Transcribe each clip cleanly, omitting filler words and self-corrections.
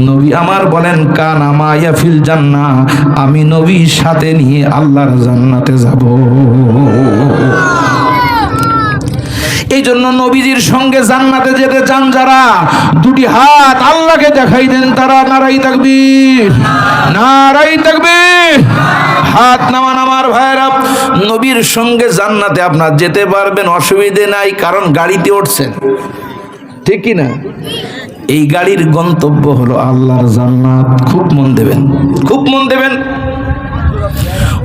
নবী আমার বলেন কানা মায়া ফিল জান্নাহ, আমি নবীর সাথে নিয়ে আল্লাহর জান্নাতে যাব। এই জন্য নবীজির সঙ্গে জান্নাতে যেতে চান যারা, দুটি হাত আল্লাহকে দেখাই দেন তারা। নারাই তাকবীর, নারাই তাকবীর। হাত নামান আমার ভাইরা। নবীর সঙ্গে জান্নাতে আপনার যেতে পারবেন, অসুবিধে নাই, কারণ গাড়িতে উঠছেন, ঠিক কি না? এই গাড়ির গন্তব্য হলো আল্লাহর জান্নাত। খুব মন দেবেন, খুব মন দেবেন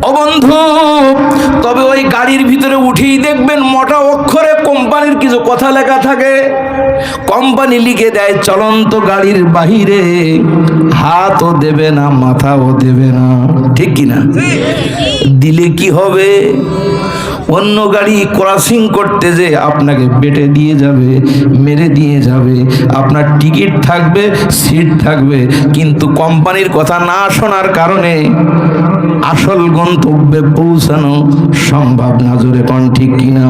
ও বন্ধু। তবে ওই গাড়ির ভিতরে উঠেই দেখবেন মোটা অক্ষরে কোম্পানির কিছু কথা লেখা থাকে। কোম্পানি লিখে দেয় চলন্ত গাড়ির বাহিরে হাতও দেবে না, মাথাও দেবে না, ঠিক কিনা? দিলে কি হবে? অন্য গাড়ি ক্রসিং করতে যে আপনাকে বেটে দিয়ে যাবে, মেরে দিয়ে যাবে। আপনার টিকিট থাকবে, সিট থাকবে, কিন্তু কোম্পানির কথা না শোনার কারণে আসল গন্তব্যে পৌঁছানো সম্ভব না। জোরে কোন ঠিক কিনা?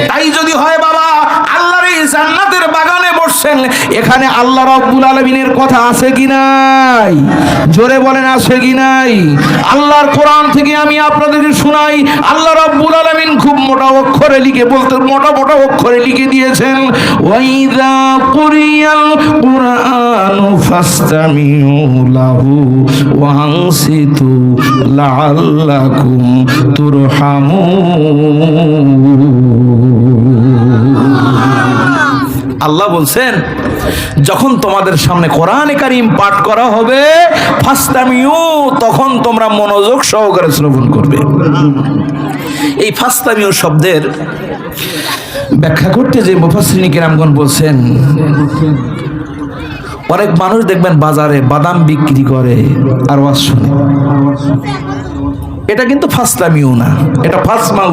তাই যদি হয় বাবা আল্লাহর এই জান্নাতের বাগানে বসছেন, এখানে আল্লাহ রাব্বুল আলামিনের কথা আছে কি নাই? জোরে বলেন আছে কি নাই? আল্লাহর কোরআন থেকে আমি আপনাদেরকে শোনাই, আল্লাহ রাব্বুল আলামিন খুব মোটা অক্ষরে লিখে, বলতে মোটা মোটা অক্ষরে লিখে দিয়েছেন, ওয়াইযা কুরিয়াল কুরআনু ফাসতামিউ লাহু ওয়া আনসিতু লাআল্লাকুম তুরহামুন। আল্লাহ বলছেন যখন তোমাদের সামনে কোরআনে কারীম পাঠ করা হবে, ফাসতামিউ, তখন তোমরা মনোযোগ সহকারে শ্রবণ করবে। এই ফাসতামিউ শব্দের ব্যাখ্যা করতে যে মুফাসসিরিন কিরামগণ বলছেন, অনেক মানুষ দেখবেন বাজারে বাদাম বিক্রি করে আর ওয়াজ শুনে। এটা কিন্তু ফাসতামিউ না, এটা ফাসমাউ,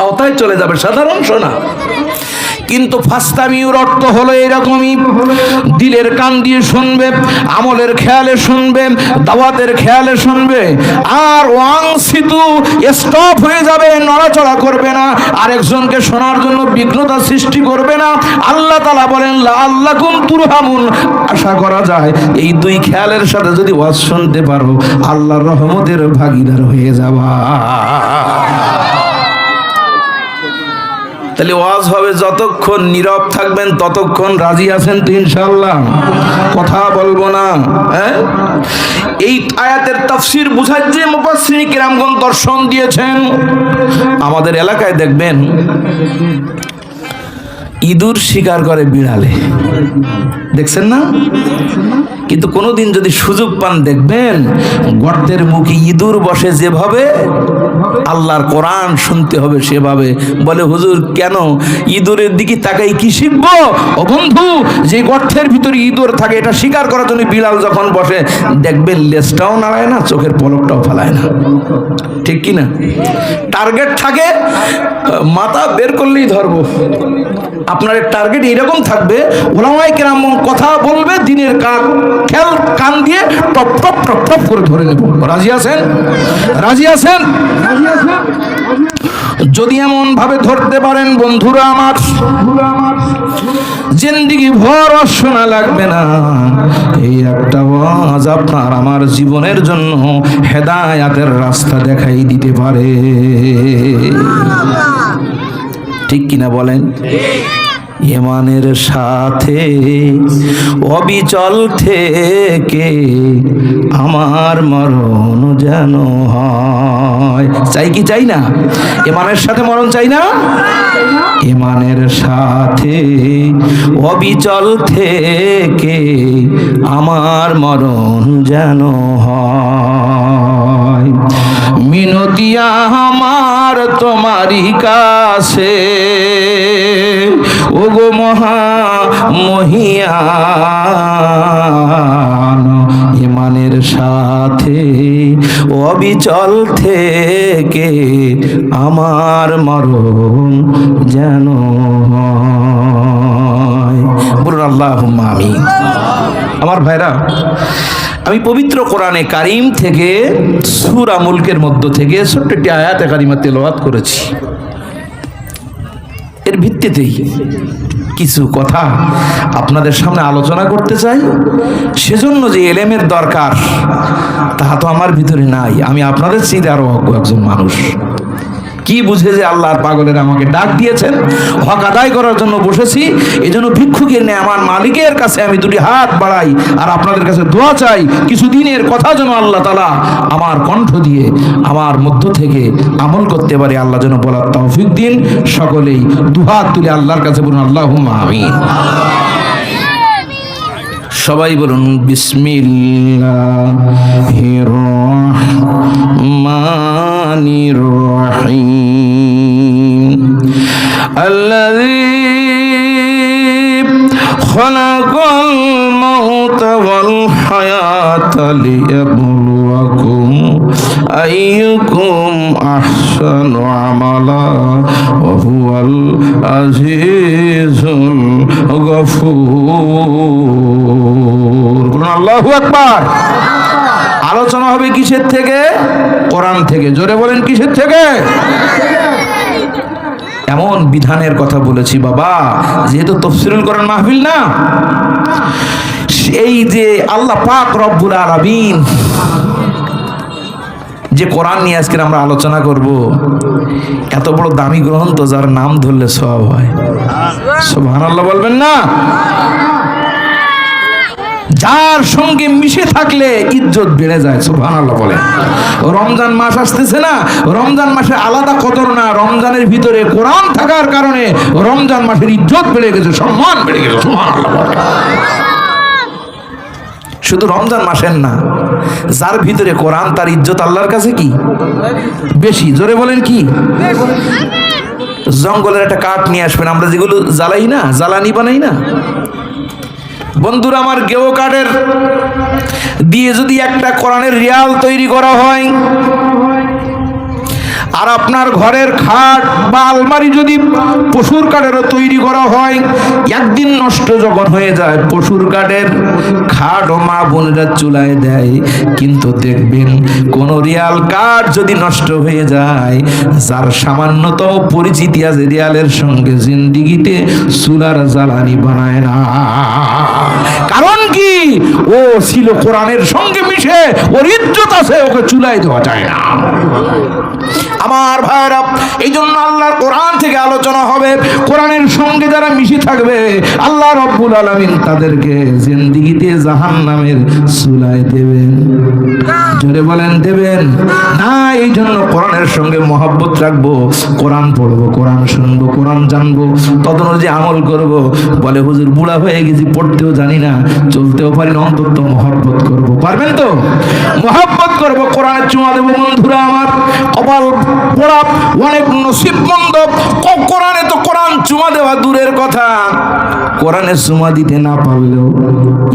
আওতায় চলে যাবে, সাধারণ শোনা। কিন্তু ফাসতামিউর অর্থ হলো এরকমই, দিলের কান দিয়ে শুনবে, আমলের খেয়ালে শুনবে, দাওয়াতের খেয়ালে শুনবে, আর ওয়াংসিতু, স্টপ হয়ে যাবে, নড়াচড়া করবে না, আরেকজনকে শোনার জন্য বিঘ্নতা সৃষ্টি করবে না। আল্লাহ তাআলা বলেন লাআল্লাকুম তুরহামুন, আশা করা যায় এই দুই খেয়ালের সাথে যদি ওয়াজ শুনতে পারো, আল্লাহর রহমতের ভাগীদার হয়ে যাবা। তাহলে ওয়াজ হবে যতক্ষণ নীরব থাকবেন ততক্ষণ। রাজি আছেন তো ইনশাআল্লাহ? কথা বলবো না, হ্যাঁ? এই আয়াতের তাফসীর বুঝার যে মুফাসসিরিন কিরামগণ দর্শন দিয়েছেন, আমাদের এলাকায় দেখবেন ইঁদুর শিকার করে বিড়ালে, দেখছেন না? কিন্তু কোনোদিন যদি সুযোগ পান দেখবেন গর্তের মুখে ইঁদুর বসে যেভাবে, আল্লাহর কোরআন শুনতে হবে সেভাবে। বলে হুজুর কেন, ইঁদুরের দিকে তাকাই কি শিখবো? ও বন্ধু, যে গর্তের ভিতরে ইঁদুর থাকে এটা শিকার করার জন্য বিড়াল যখন বসে দেখবেন লেজটাও নাড়ায় না, চোখের পলকটাও ফেলায় না, ঠিক কি না? টার্গেট থাকে, মাথা বের করলেই ধরবো। আপনার টার্গেট এরকম থাকবে, ওলামায়ে কেরাম কথা বলবে, দিনের খেল কান দিয়ে টপ টপ টপ টপ করে ধরে নেব। রাজি আছেন? রাজি আছেন? যদি এমন ভাবে ধরতে পারেন বন্ধুরা আমার, জিন্দেগি ভর শোনা লাগবে না। এই একটা ওয়াজ আপনার আমার জীবনের জন্য হেদায়াতের রাস্তা দেখাই দিতে পারে, ঠিক কিনা বলেন? ইমানের সাথে অবিচল থেকে আমার মরণ যেন হয়। চাই কি চাই না? ইমানের সাথে মরণ চাই না? ইমানের সাথে অবিচল থেকে আমার মরণ যেন হয়। মিনতি আমার তোমারই কাছে, ওগো মহা মহিয়ান, ইমানের সাথে অবিচল থেকে আমার মরণ যেন হয়। বলুন আল্লাহুম্মা আমিন। আমার ভাইরা, আমি পবিত্র কোরআনে কারিম থেকে সূরা মুলকের মধ্য থেকে ছোট্ট একটি আয়াতে কারিমা তেলাওয়াত করেছি। এর ভিত্তিতেই কিছু কথা আপনাদের সামনে আলোচনা করতে চাই। সেজন্য যে এলেমের দরকার তাহা তো আমার ভিতরে নাই। আমি আপনাদের চেয়ে আরো অজ্ঞ একজন মানুষ। কি বুঝে যে আল্লাহর পাগলের আমাকে ডাক দিয়েছেন, হক আদায় করার জন্য বসেছি। এই জন্য ভিক্ষুকের ন্যায় আমার মালিকের কাছে আমি দুটি হাত বাড়াই আর আপনাদের কাছে দোয়া চাই, কিছুদিনের কথা যেন আল্লাহ তাআলা আমার কণ্ঠ দিয়ে আমার মধ্য থেকে আমল করতে পারে। আল্লাহ যেন বলার তৌফিক দিন। সকলেই দুহাত তুলে আল্লাহর কাছে বলুন আল্লাহুম্মা আমিন। সবাই বলুন বিসমিল্লাহির রহমানির রহিম। আল্লাযী খালাকাল মাউতা ওয়াল হায়াতা লিয়াবলুয়াকুম আইয়ুকুম আহসানু আমালা ওয়া হুয়াল আজিজুল গফুর। আল্লাহু আকবার। আলোচনা হবে কিসের থেকে? কোরআন থেকে। জোরে বলেন কিসের থেকে? এমন বিধানের কথা বলেছি বাবা, যেহেতু তাফসীরুল কোরআন মাহফিল না, এই যে আল্লাহ পাক রব্বুল আলামিন যে কোরআন নিয়ে আজকে আমরা আলোচনা করব, এত বড় দামি গ্রন্থ যার নাম ধরলে সওয়াব হয়। সুবহানাল্লাহ বলবেন না? যার সঙ্গে মিশে থাকলে ইজ্জত বেড়ে যায়। সুবহানাল্লাহ বলেন। রমজান মাস আসতেছে না, রমজান মাসে আলাদা কদর না, রমজানের ভিতরে কোরআন থাকার কারণে রমজান মাসের ইজ্জত বেড়ে গেছে, সম্মান বেড়ে গেছে। সুবহানাল্লাহ বলেন। শুধু রমজান মাসের না, যার ভিতরে কোরআন তার ইজ্জত আল্লাহর কাছে কি বেশি। জোরে বলেন কি? জঙ্গলের একটা কাঠ নিয়ে আসবেন, আমরা যেগুলো জ্বালাই না, জ্বালানি বানাই না, বন্ধুরা আমার, গেও কাঠের দিয়ে যদি একটা কোরআনের রিয়াল তৈরি করা হয়, আর আপনার ঘরের খাট বা আলমারি যদি পশুর কাঠেরও তৈরি করা হয়, একদিন নষ্ট যখন হয়ে যায়, পশুর কাঠের খাট ও মা বোনেরা চুলায় দেয়, কিন্তু দেখবেন কোন রিয়াল কাঠ যদি নষ্ট হয়ে যায়, যার সামান্যতম পরিচিতি আছে রিয়ালের সঙ্গে, জিন্দিগিতে চুলার জ্বালানি বানায় না। কারণ কি? ও ছিল কোরআনের সঙ্গে মিশে, ওর ইজ্জত আছে, ওকে চুলায় দেওয়া যায় না। আমার ভাইরা, এই জন্য আল্লাহর কোরআন থেকে আলোচনা হবে। কোরআনের সঙ্গে যারা মিশে থাকবে, আল্লাহ রব্বুল আলামিন তাদেরকে জিন্দেগিতে জাহান্নামের চুলায় দেবেন। জোরে বলেন দেবেন না? এই জন্য কোরআনের সঙ্গে মহব্বত রাখবো, কোরআন পড়বো, কোরআন শুনবো, কোরআন জানবো, তদনুযায়ী আমল করব। বলে হুজুর বুড়া হয়ে গেছি, পড়তেও জানি না, চলতেও পারি না, অন্তত মহব্বত করবো। পারবেন তো? মহব্বত করবো, কোরআনের চুমা দেবো। বন্ধুরা আমার, কপাল পোড়া অনেক নসিবমন্দ। কোরআনে তো কোরআন চুমা দেওয়া দূরের কথা, কোরআনে চুমা দিতে না পারলেও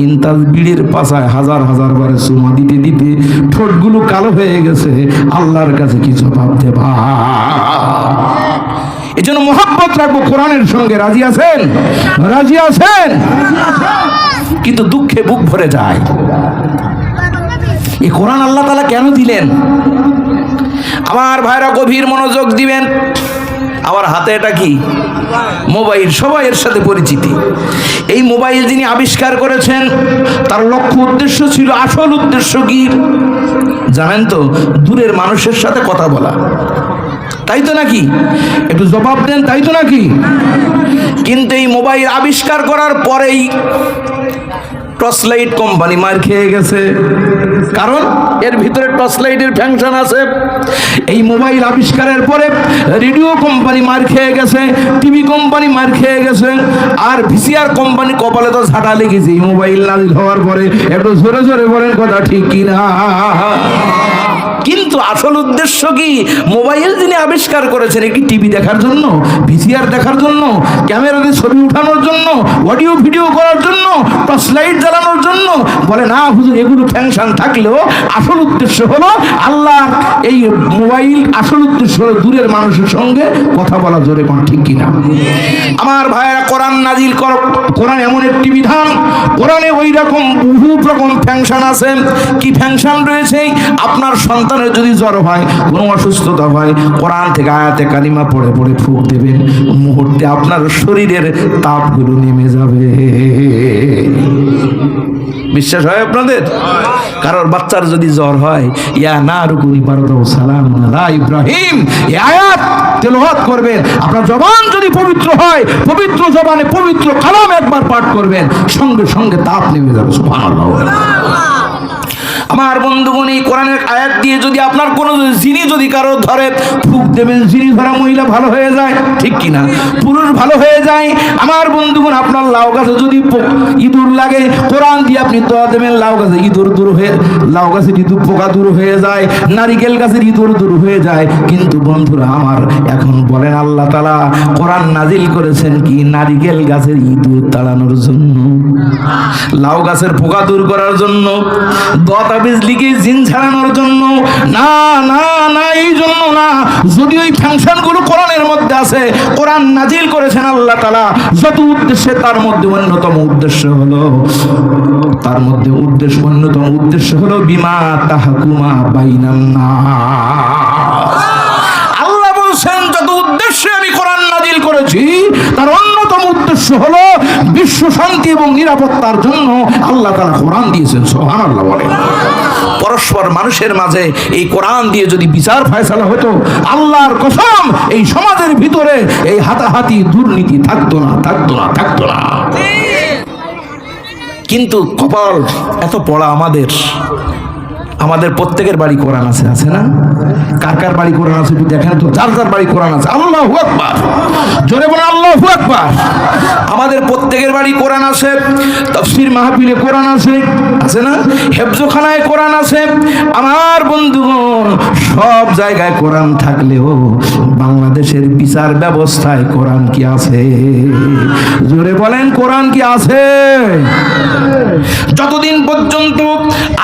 ইন্তাজ বিড়ির পাশায় হাজার হাজার বারে চুমা দিতে দিতে ঠোঁটগুলো কালো হয়ে গেছে, আল্লাহর কাছে কিছু ভাবতে ভাব। এই জন্য মহব্বত রাখবো কোরআনের সঙ্গে। রাজি আছেন? রাজি আছেন? কিন্তু দুঃখে বুক ভরে যায়। এই কোরআন আল্লাহ তাআলা কেন দিলেন? আমার ভাইরা গভীর মনোযোগ দিবেন। আমার হাতে এটা কি? মোবাইল। সবাই এর সাথে পরিচিতি। এই মোবাইল যিনি আবিষ্কার করেছেন, তার লক্ষ্য উদ্দেশ্য ছিল, আসল উদ্দেশ্য কি জানেন তো? দূরের মানুষের সাথে কথা বলা। তাই তো নাকি? একটু জবাব দেন, তাই তো নাকি? কিন্তু এই মোবাইল আবিষ্কার করার পরেই টর্চ লাইট কোম্পানি মার খেয়ে গেছে। কারণ এর ভিতরে টর্চ লাইটের ফাংশন আছে। এই মোবাইল আবিষ্কারের পরে রেডিও কোম্পানি মার খেয়ে গেছে, টিভি কোম্পানি মার খেয়ে গেছে, আর ভিসিআর কোম্পানি কপালে তো ঝাঁটা লেগেছে এই মোবাইল নাজিল হওয়ার পরে। একটু জোরে জোরে বলেন কথা ঠিক কিনা? কিন্তু আসল উদ্দেশ্য কি? মোবাইল যিনি আবিষ্কার করেছেন, একটি টিভি দেখার জন্য, ভিসিআর দেখার জন্য, ক্যামেরাতে ছবি উঠানোর জন্য, অডিও ভিডিও করার জন্য, টর্চ লাইট জ্বালানোর জন্য? বলে না হুজুর, এগুলো ফ্যাংশন থাকলেও আসল উদ্দেশ্য হলো আল্লাহ। এই মোবাইল আসল উদ্দেশ্য হলো দূরের মানুষের সঙ্গে কথা বলা। জোরে কোন ঠিক কিনা? আমার ভাইয়েরা, কোরআন নাজিল কর, কোরআন এমন একটি বিধান, কোরআনে ওই রকম বহু রকম ফ্যাংশন আছে। কি ফ্যাংশন রয়েছে? আপনার সন্তান সন্তানের যদি জ্বর হয়, কোনো অসুস্থতা হয়, কোরআন থেকে আয়াতে কালিমা পড়ে পড়ে ফুঁক দেবেন, মুহূর্তে আপনার শরীরের তাপগুলো নেমে যাবে। বিশ্বাস হয় আপনাদের? কারোর বাচ্চার যদি জ্বর হয়, ইয়া নারুকুনি বারদাও সালামুন আলা ইব্রাহিম, এই আয়াত তেলাওয়াত করবেন। আপনার জবান যদি পবিত্র হয়, পবিত্র জবানে পবিত্র কালাম একবার পাঠ করবেন, সঙ্গে সঙ্গে তাপ নেমে যাবে। সুবহানাল্লাহ। আমার বন্ধুগণ, এই কোরআনের আয়াত দিয়ে যদি আপনার কোনো জিনি যদি কারো ধরে, ফুঁক দেবেন, জিনি ধরা মহিলা ভালো হয়ে যায়, ঠিক কিনা? পুরুষ ভালো হয়ে যায়। আমার বন্ধুগণ, আপনার লাউ গাছে যদি ইঁদুর লাগে, কোরআন দিয়ে আপনি দোয়া দেবেন, লাউ গাছে ইঁদুর দূর হয়ে, লাউ গাছের ইঁদুর পোকা দূর হয়ে যায়, নারিকেল গাছের ইঁদুর দূর হয়ে যায়। কিন্তু বন্ধুরা আমার, এখন বলেন আল্লাহ তাআলা কোরআন নাজিল করেছেন কি নারিকেল গাছের ইঁদুর তাড়ানোর জন্য, লাউ গাছের পোকা দূর করার জন্য, বিজলিকে জিন ছাড়ানোর জন্য না, না, না, এই জন্য না। যদি ওই ফাংশন গুলো কোরআনের মধ্যে আছে, কোরআন নাজিল করেছেন আল্লাহ তাআলা যত উদ্দেশ্যে, তার মধ্যে অন্যতম উদ্দেশ্য হলো, অন্যতম উদ্দেশ্য হলো বিমা তাহকুমা বাইনান নাস। আল্লাহ বলছেন যত উদ্দেশ্যে আমি কোরআন নাজিল করেছি, তার অন্যতম উদ্দেশ্য হলো বিশ্ব শান্তি এবং নিরাপত্তার জন্য আল্লাহ তাআলা কোরআন দিয়েছেন। সুবহানাল্লাহ বলেন। পরস্পর মানুষের মাঝে এই কোরআন দিয়ে যদি বিচার ফয়সালা হতো, আল্লাহর কসম এই সমাজের ভিতরে এই হাতাহাতি দুর্নীতি থাকতো না, থাকতো না, থাকতো না। কিন্তু কপাল এত পড়া আমাদের প্রত্যেকের বাড়ি কোরআন আছে, আছে না? কার কার বাড়ি কোরআন আছে একটু দেখেন তো। যার যার বাড়ি কোরআন আছে, আল্লাহু আকবার, জোরে বলেন আল্লাহু আকবার। আমাদের প্রত্যেকের বাড়ি কোরআন আছে, তাফসীর মাহফিলে কোরআন আছে, আছে না? হেফজখানায় কোরআন আছে। আমার বন্ধুগণ, সব জায়গায় কোরআন থাকলেও বাংলাদেশের বিচার ব্যবস্থায় কোরআন কি আছে? জোরে বলেন, কোরআন কি আছে? যতদিন পর্যন্ত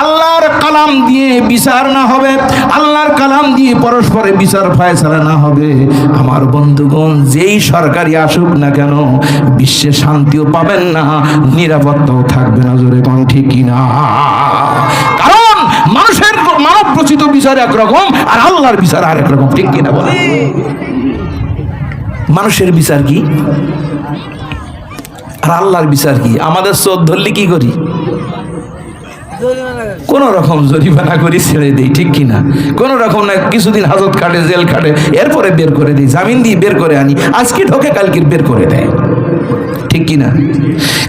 আল্লাহর কালাম দিয়ে বিচার না হবে, আল্লাহর কালাম দিয়ে পরস্পরে বিচার ফয়সালা না হবে, আমার বন্ধুগণ যেই সরকারি আসুক না কেন, বিশ্বে শান্তিও পাবেন না, নিরাপত্তাও থাকবে না। জোরে কোন ঠিক কিনা? কারণ মানুষের মানব রচিত বিচার একরকম, আর আল্লাহর বিচার আরেক রকম, ঠিক কিনা বলে? মানুষের বিচার কি আর আল্লাহর বিচার কি? আমাদের চোখ ধরলে কি করি? কোন রকম জরিমানা করি, ছেড়ে দিই, ঠিক কিনা? কোন রকম না, কিছুদিন হাজত কাটে, জেল কাটে, এরপরে বের করে দিই, জামিন দিয়ে বের করে আনি, আজকে ঢোকে কালকে বের করে দেয়, ঠিক কিনা?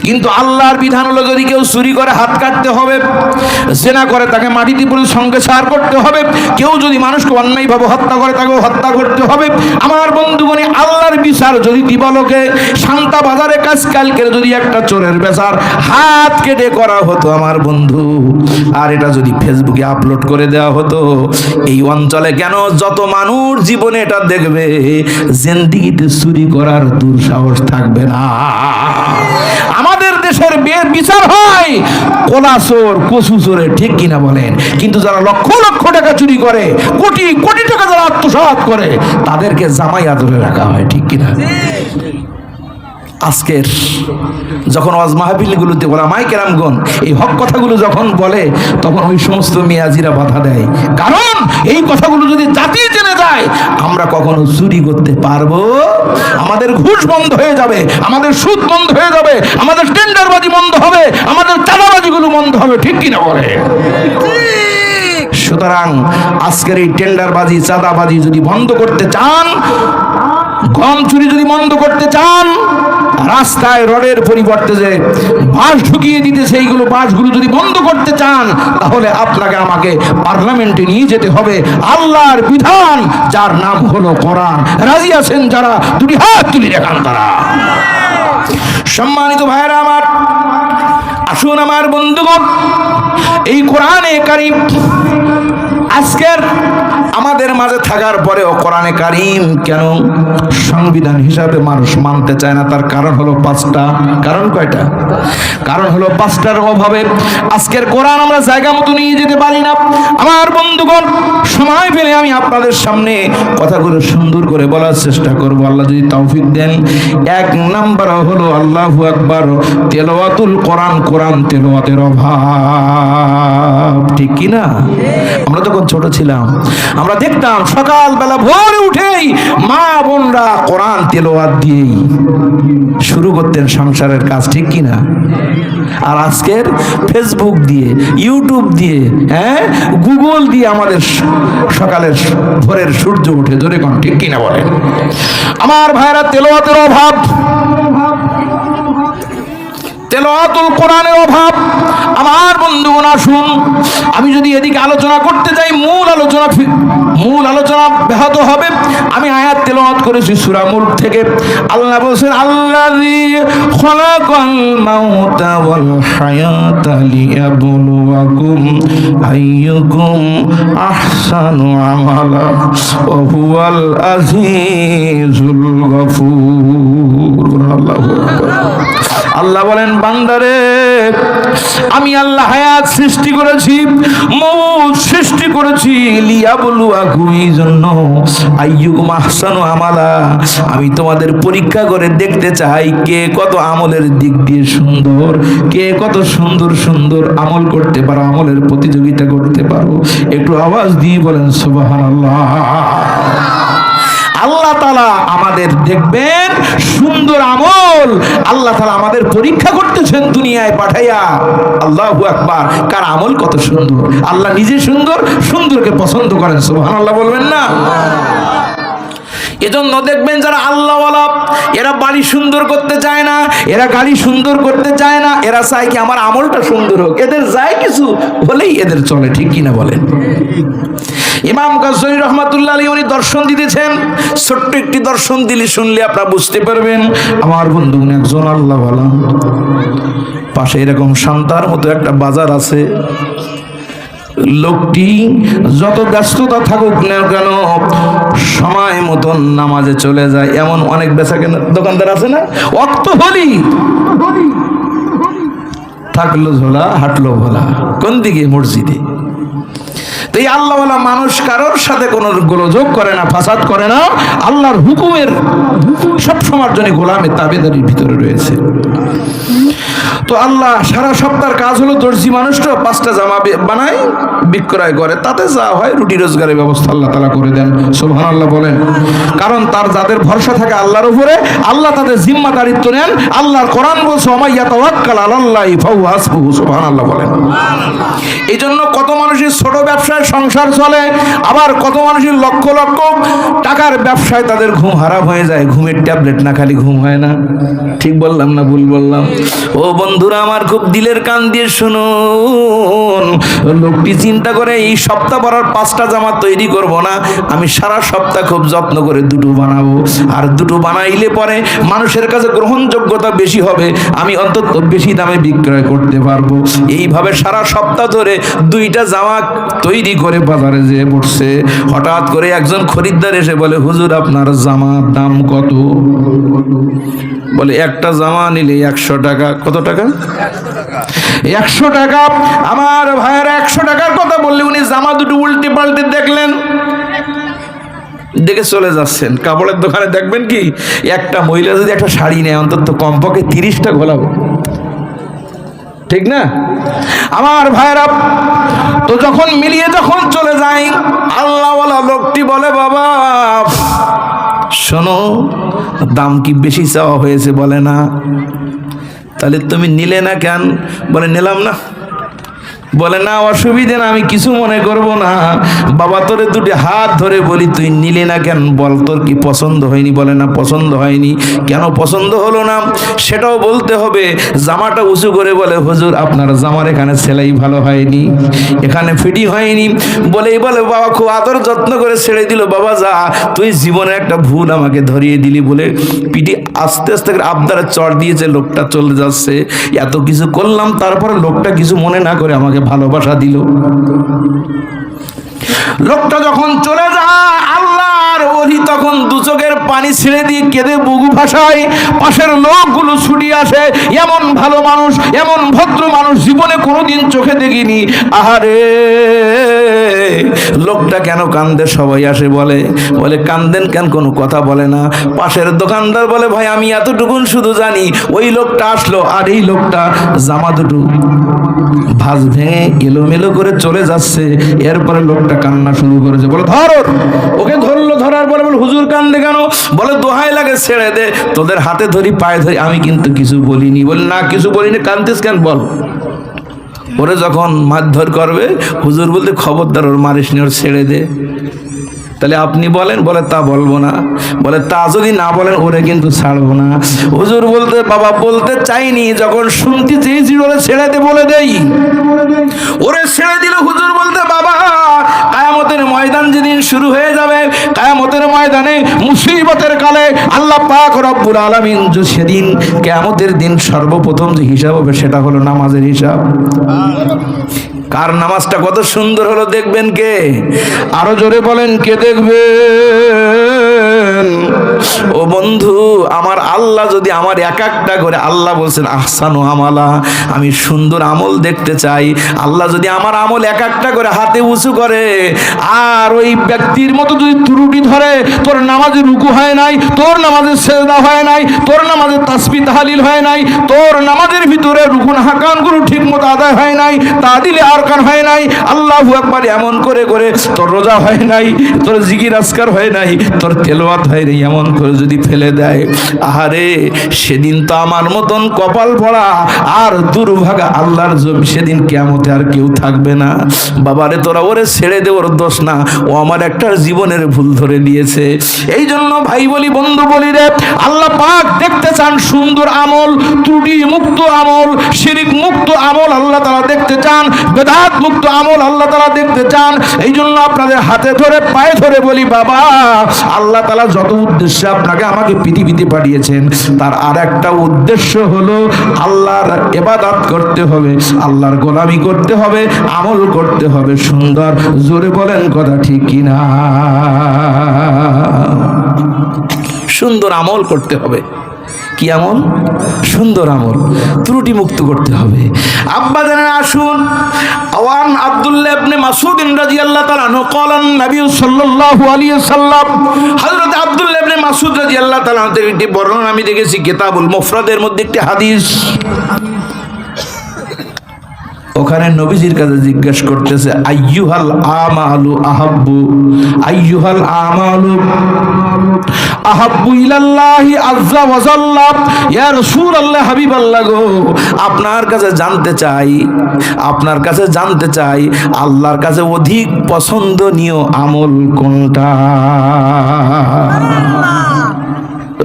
কিন্তু আল্লাহর বিধান হলো, যদি কেউ চুরি করে হাত কাটতে হবে, জেনা করে তাকে মাটিতে পুড়ে সঙ্গে সার করতে হবে, কেউ যদি মানুষকে অন্যায়ভাবে হত্যা করে তাকেও হত্যা করতে হবে। আমার বন্ধুগণ, আল্লাহর বিচার যদি দিবালোকে শান্তা বাজারে কাজ কালকে যদি একটা চোরের বিচার হাত কেটে করা হতো আমার বন্ধু, আর এটা যদি ফেসবুকে আপলোড করে দেওয়া হতো, এই অঞ্চলে কেন যত মানুষ জীবনে এটা দেখবে, জিন্দেগিতে চুরি করার দুঃসাহস থাকবে না। আমাদের দেশের বিচার হয় কোলা চোর, কচু চোরে, ঠিক কিনা বলেন? কিন্তু যারা লক্ষ লক্ষ টাকা চুরি করে, কোটি কোটি টাকা যারা আত্মসাৎ করে, তাদেরকে জামাই আদরে রাখা হয়, ঠিক কিনা? আজকের যখন ওয়াজ মাহফিলগুলোতে ওলামায়ে কেরামগণ এই হক কথাগুলো যখন বলে, তখন ওই সমস্ত মিয়াজিরা বাধা দেয়। কারণ এই কথাগুলো যদি জাতি জেনে যায়, আমরা কখনো চুরি করতে পারবো? আমাদের ঘুষ বন্ধ হয়ে যাবে, আমাদের সুদ বন্ধ হয়ে যাবে, আমাদের টেন্ডারবাজি বন্ধ হবে, আমাদের চাঁদাবাজিগুলো বন্ধ হবে, ঠিক কিনা বলে? সুতরাং আজকের এই টেন্ডারবাজি, চাঁদাবাজি যদি বন্ধ করতে চান, গম চুরি যদি বন্ধ করতে চান, রাস্তায় রডের পরিবর্তে যে বাঁশ ঢুকিয়ে দিতে, সেইগুলো বাঁশগুলো যদি বন্ধ করতে চান, তাহলে আপনাকে আমাকে পার্লামেন্টে নিয়ে যেতে হবে। আল্লাহর বিধান, যার নাম হলো কোরআন। রাজি আছেন যারা? দুটি হাত তুলে দেখান তারা। সম্মানিত ভাইরা আমার, আসুন আমার বন্ধুগণ, এই কোরআনে কারীম আজকের আমাদের মাঝে থাকার পরেও কোরআনে কারীম কেন সংবিধান হিসাবে মানুষ মানতে চায় না? তার কারণ হলো পাঁচটা। কারণ কয়টা? কারণ হলো পাঁচটার অভাবে আজকের কোরআন আমরা জায়গা মতো নিয়ে যেতে পারি না। আমার বন্ধুগণ, সময় পেলে আমি আপনাদের সামনে কথাগুলো সুন্দর করে বলার চেষ্টা করব, আল্লাহ যদি তৌফিক দেন। এক নাম্বার হলো আল্লাহু আকবার, তেলাওয়াতুল কোরআন, কোরআন তেলাওয়াতের অভাব, ঠিক ঠিক কিনা? আমরা যখন ছোট ছিলাম আমরা দেখতাম সকালবেলা ভোরে উঠেই মা বোনরা কোরআন তেলাওয়াত দিয়েই শুরু করতেন সংসারের কাজ, ঠিক কিনা? আর আজকের ফেসবুক দিয়ে, ইউটিউব দিয়ে, গুগল দিয়ে আমাদের সকালের ভোরের সূর্য ওঠে, জোরে কোন ঠিক কিনা বলেন? আমার ভাইরা, তেলাওয়াতের অভাব, তেলাওয়াতুল কোরআনের অভাব। আমার বন্ধুগণ আসুন, আমি যদি এদিকে আলোচনা করতে যাই মূল আলোচনা ব্যাহত হবে। আমি আয়াত তেলাওয়াত করেছি সূরা মুলক থেকে। আল্লাহ বলেন, আল্লাযী খালাকাল মাউতা ওয়াল হায়াতা লিয়াবলুয়াকুম আইয়ুকুম আহসানু আমালা ওয়া হুয়াল আজিজুল গফুর। আল্লাহু আকবার। আল্লাহ বলেন, বান্দারে আমি আল্লাহ হায়াত সৃষ্টি করেছি, মউত সৃষ্টি করেছি, লিয়াবলুয়াকুম, এই জন্য, আইয়ুকুম আহসানু আমালা, আমি তোমাদের পরীক্ষা করে দেখতে চাই কে কত আমলের দিক দিয়ে সুন্দর, কে কত সুন্দর সুন্দর আমল করতে পারো, আমলের প্রতিযোগিতা করতে পারো। একটু আওয়াজ দিয়ে বলেন সুবহানাল্লাহ। আল্লাহ তাআলা আমাদের দেখবেন সুন্দর আমল, আল্লাহ তাআলা আমাদের পরীক্ষা করতেছেন দুনিয়ায় পাঠাইয়া। আল্লাহু আকবার। কার আমল কত সুন্দর, আল্লাহ নিজে সুন্দর, সুন্দরকে পছন্দ করেন। সুবহানাল্লাহ বলবেন না? এজন্য দেখবেন যারা আল্লাহওয়ালা, এরা বাড়ি সুন্দর করতে চায় না, এরা গাড়ি সুন্দর করতে চায় না, এরা চায় কি আমার আমলটা সুন্দর হোক। এদের যায় কিছু হলেই এদের চলে, ঠিক কিনা বলেন? ইমাম গাজ্জালী রহমাতুল্লাহ আলাইহি উনি দর্শন দিতেছেন, ছোট্ট একটি দর্শন দিলে শুনলে আপনারা বুঝতে পারবেন। আমার বন্ধু একজন আল্লাহওয়ালা, পাশে এরকম শান্তার মতো একটা বাজার আছে। লোকটি যত ব্যস্ততা থাকুক না কেন সময় মতন নামাজে চলে যায়। এমন অনেক বেচাকেনার দোকানদার আছে না, ওয়াক্ত হলি থাকলো ঝোলা, হাঁটলো ভোলা, কোন দিকে? মসজিদে। তো এই আল্লাহওয়ালা মানুষ কারোর সাথে কোনো গোলযোগ করে না, ফাসাদ করে না, আল্লাহর হুকুমের সব সময়ের জন্য গোলামের তাবেদারির ভিতরে রয়েছে। তো আল্লাহ সারা সপ্তাহের কাজ হলো দর্জি মানুষটা 5টা জামা বানায় বিক্রয় করে, তাতে যা হয় রুটি রোজগারের ব্যবস্থা আল্লাহ তাআলা করে দেন। সুবহানাল্লাহ বলেন। কারণ তার যাদের ভরসা থাকে আল্লাহর উপরে, আল্লাহ তাদের জিম্মাদারিত্ব নেন। আল্লাহর কোরআন বলছে, ওয়া ইয়াতাওয়াক্কাল আলাল্লাহি ফাহুয়া হাসবুহু। সুবহানাল্লাহ বলেন। এই জন্য কত মানুষের ছোট ব্যবসায় সংসার চলে, আবার কত মানুষের লক্ষ লক্ষ টাকার ব্যবসায় তাদের ঘুম হারাম হয়ে যায়। ঘুমের ট্যাবলেট না খালি ঘুম হয় না। ঠিক বললাম না ভুল বললাম? ও বন্ধুরা আমার, খুব দিলের কান দিয়ে শুনুন। লোকটি চিন্তা করে এই সপ্তাহ পরার 5টা জামা তৈরি করব না, আমি সারা সপ্তাহ খুব যত্ন করে 2টো বানাবো, আর 2টো বানাইলে পরে মানুষের কাছে গ্রহণযোগ্যতা বেশি হবে, আমি অন্তত বেশি দামে বিক্রয় করতে পারবো। এইভাবে সারা সপ্তাহ ধরে 2টা জামা তৈরি করে বাজারে যেয়ে পড়ছে। হঠাৎ করে একজন খরিদ্দার এসে বলে, হুজুর আপনার জামার দাম কত? বলে একটা জামা নিলে 100 টাকা। কত টাকা? 100 টাকা। আমার ভাইয়ের 100 টাকার কথা বললে উনি জামা 2টো উল্টে পাল্টে দেখলেন, দেখে চলে যাচ্ছেন। কাপড়ের দোকানে দেখবেন কি, একটা মহিলা যদি একটা শাড়ি নেয় অন্তত কমপক্ষে 30টা ঘোলাবো, ঠিক না? আমার ভাইরা, তো যখন মিলিয়ে যখন চলে যায়, আল্লাহওয়ালা লোকটি বলে, বাবা শোনো, দাম কি বেশি চাওয়া হয়েছে? বলে না। তাহলে তুমি নিলে না কেন? বলে নিলাম না। বলে না, অসুবিধে না, আমি কিছু মনে করব না। বাবা তোরে 2টি হাত ধরে বলি, তুই নিলে না কেন? বল তোর কি পছন্দ হয়নি? বলে না, পছন্দ হয়নি। কেন পছন্দ হলো না সেটাও বলতে হবে। জামাটা উঁচু করে বলে, হুজুর আপনার জামার এখানে সেলাই ভালো হয়নি, এখানে ফিটিং হয়নি। বলেই বলে, বাবা খুব আদর যত্ন করে ছেড়ে দিল। বাবা যা, তুই জীবনে একটা ভুল আমাকে ধরিয়ে দিলি বলে পিটি আস্তে আস্তে আবদারে চড় দিয়েছে। লোকটা চলে যাচ্ছে। এত কিছু করলাম, তারপরে লোকটা কিছু মনে না করে আমাকে ভালোবাসা দিল। লোকটা যখন চলে যায়, আল্লাহর বলি তখন দু চোখের পানি ছেড়ে দিয়ে কেঁদে বুকু ভাসায়। পাশের লোকগুলো ছুটি আসে, এমন ভালো মানুষ, এমন ভদ্র মানুষ জীবনে কোনোদিন চোখে দেখিনি। আহারে লোকটা কেন কান্দে? সবাই আসে বলে কান্দেন কেন? কোনো কথা বলে না। পাশের দোকানদার বলে ভাই আমি এতটুকুন শুধু জানি, ওই লোকটা আসলো আর এই লোকটা জামা দুটো ভাঁজ ভেঙে এলোমেলো করে চলে যাচ্ছে। এরপরে লোকটা কান্না শুরু করেছে, বলে ধরো। ওকে ধরলো, ধরার পরে বলে হুজুর কান্দে কেন? বলে দোহাই লাগে ছেড়ে দে, তোদের হাতে ধরি পায়ে ধরি, আমি কিন্তু কিছু বলিনি। বলে না কিছু বলিনি, কান্দিস কেন বল। ওরে যখন মারধর করবে হুজুর বলতে খবরদার ওর মারিস নি, ওর ছেড়ে দে। তাহলে আপনি বলেন? বলে তা বলবো না। বলে তা যদি না বলেন ওরে কিন্তু ছাড়বো না। হুজুর বলতে বাবা বলতে চাইনি, যখন শুনতে চেয়েছি ওরে ছেড়ে দে বলে দেই। ওরে ছেড়ে দিল। হুজুর বলতে বাবা কিয়ামতের ময়দান যেদিন শুরু হয়ে যাবে, কিয়ামতের ময়দানে মুসিবতের কালে আল্লাহ পাক রব্বুল আলামিন সেদিন কিয়ামতের দিন সর্বপ্রথম যে হিসাব হবে সেটা হলো নামাজের হিসাব। কার নামাজটা কত সুন্দর হলো দেখবেন কে? আরো জোরে বলেন কে দেখবেন? ও বন্ধু আমার, আল্লাহ যদি আমার এক একটা করে, আল্লাহ বলছেন আহসানু আমালা, আমি সুন্দর আমল দেখতে চাই। আল্লাহ যদি আমার আমল এক একটা করে হাতে উঁচু করে, আর ওই ব্যক্তির মতো যদি ত্রুটি ধরে, তোর নামাজে রুকু হয় নাই, তোর নামাজে সেজদা হয় নাই, তোর নামাজে তাসবিহ তাহলিল হয় নাই, তোর নামাজের ভিতরে রুকুন হাকানগুলো ঠিক মতো আদায় হয় নাই, তাদিলে আরকান হয় নাই, আল্লাহু আকবার এমন করে করে তোর রোজা হয় নাই, তোর জিকির আজকার হয় নাই, তোর তেলাওয়াত হয় নাই, এমন করে যদি ফেলে দেয়, আহারে সেদিন তো আমার মতন কপাল পড়া আর দুর্ভাগা আল্লাহর জমি সেদিন কিয়ামতে আর কেউ থাকবে না। বাবারে তোরা ওরে ছেড়ে দে, ওর দোষ না, ও আমার একটা জীবনের ভুল ধরে নিয়েছে। এই জন্য ভাই বলি, বন্ধু বলি রে, আল্লাহ পাক দেখতে চান সুন্দর আমল, ত্রুটি মুক্ত আমল, শিরক মুক্ত আমল আল্লাহ তাআলা দেখতে চান, বেদাত মুক্ত আমল আল্লাহ তাআলা দেখতে চান। এই জন্য আপনাদের হাতে ধরে পায়ে ধরে বলি বাবা, আল্লাহ তাআলা যত উদ্দেশ্যে আপনাকে আমাকে পৃথিবীতে পাঠিয়েছেন, তার আর একটা উদ্দেশ্য হলো আল্লাহর ইবাদত করতে হবে, আল্লাহর গোলামি করতে হবে, আমল করতে হবে সুন্দর। জোরে বলেন কথা ঠিক কিনা? সুন্দর আমল করতে হবে। কি আমল? সুন্দর আমল, ত্রুটি মুক্ত করতে হবে। আব্বা জানেন আসুন, আওয়ান আব্দুল্লাহ ইবনে মাসউদ রাদিয়াল্লাহু তাআলা আনহু قالন নবী সাল্লাল্লাহু আলাইহি ওয়াসাল্লাম, হযরত আব্দুল্লাহ ইবনে মাসউদ রাদিয়াল্লাহু তাআলা থেকে একটি বর্ণনা আমি দেখেছি কিতাবুল মুফরাদের মধ্যে একটি হাদিস। ওখানে নবীজির কাছে জিজ্ঞাসা করতেছে আইয়ুহাল আমালু আহাব্বু, আইয়ুহাল আমালু আহাব্বু ইলাল্লাহি আযজা ওয়া জাল্লা, ইয়া রাসূলুল্লাহ হাবিবাল্লাহ গো, আপনার কাছে জানতে চাই, আপনার কাছে জানতে চাই আল্লাহর কাছে অধিক পছন্দনীয় আমল কোনটা?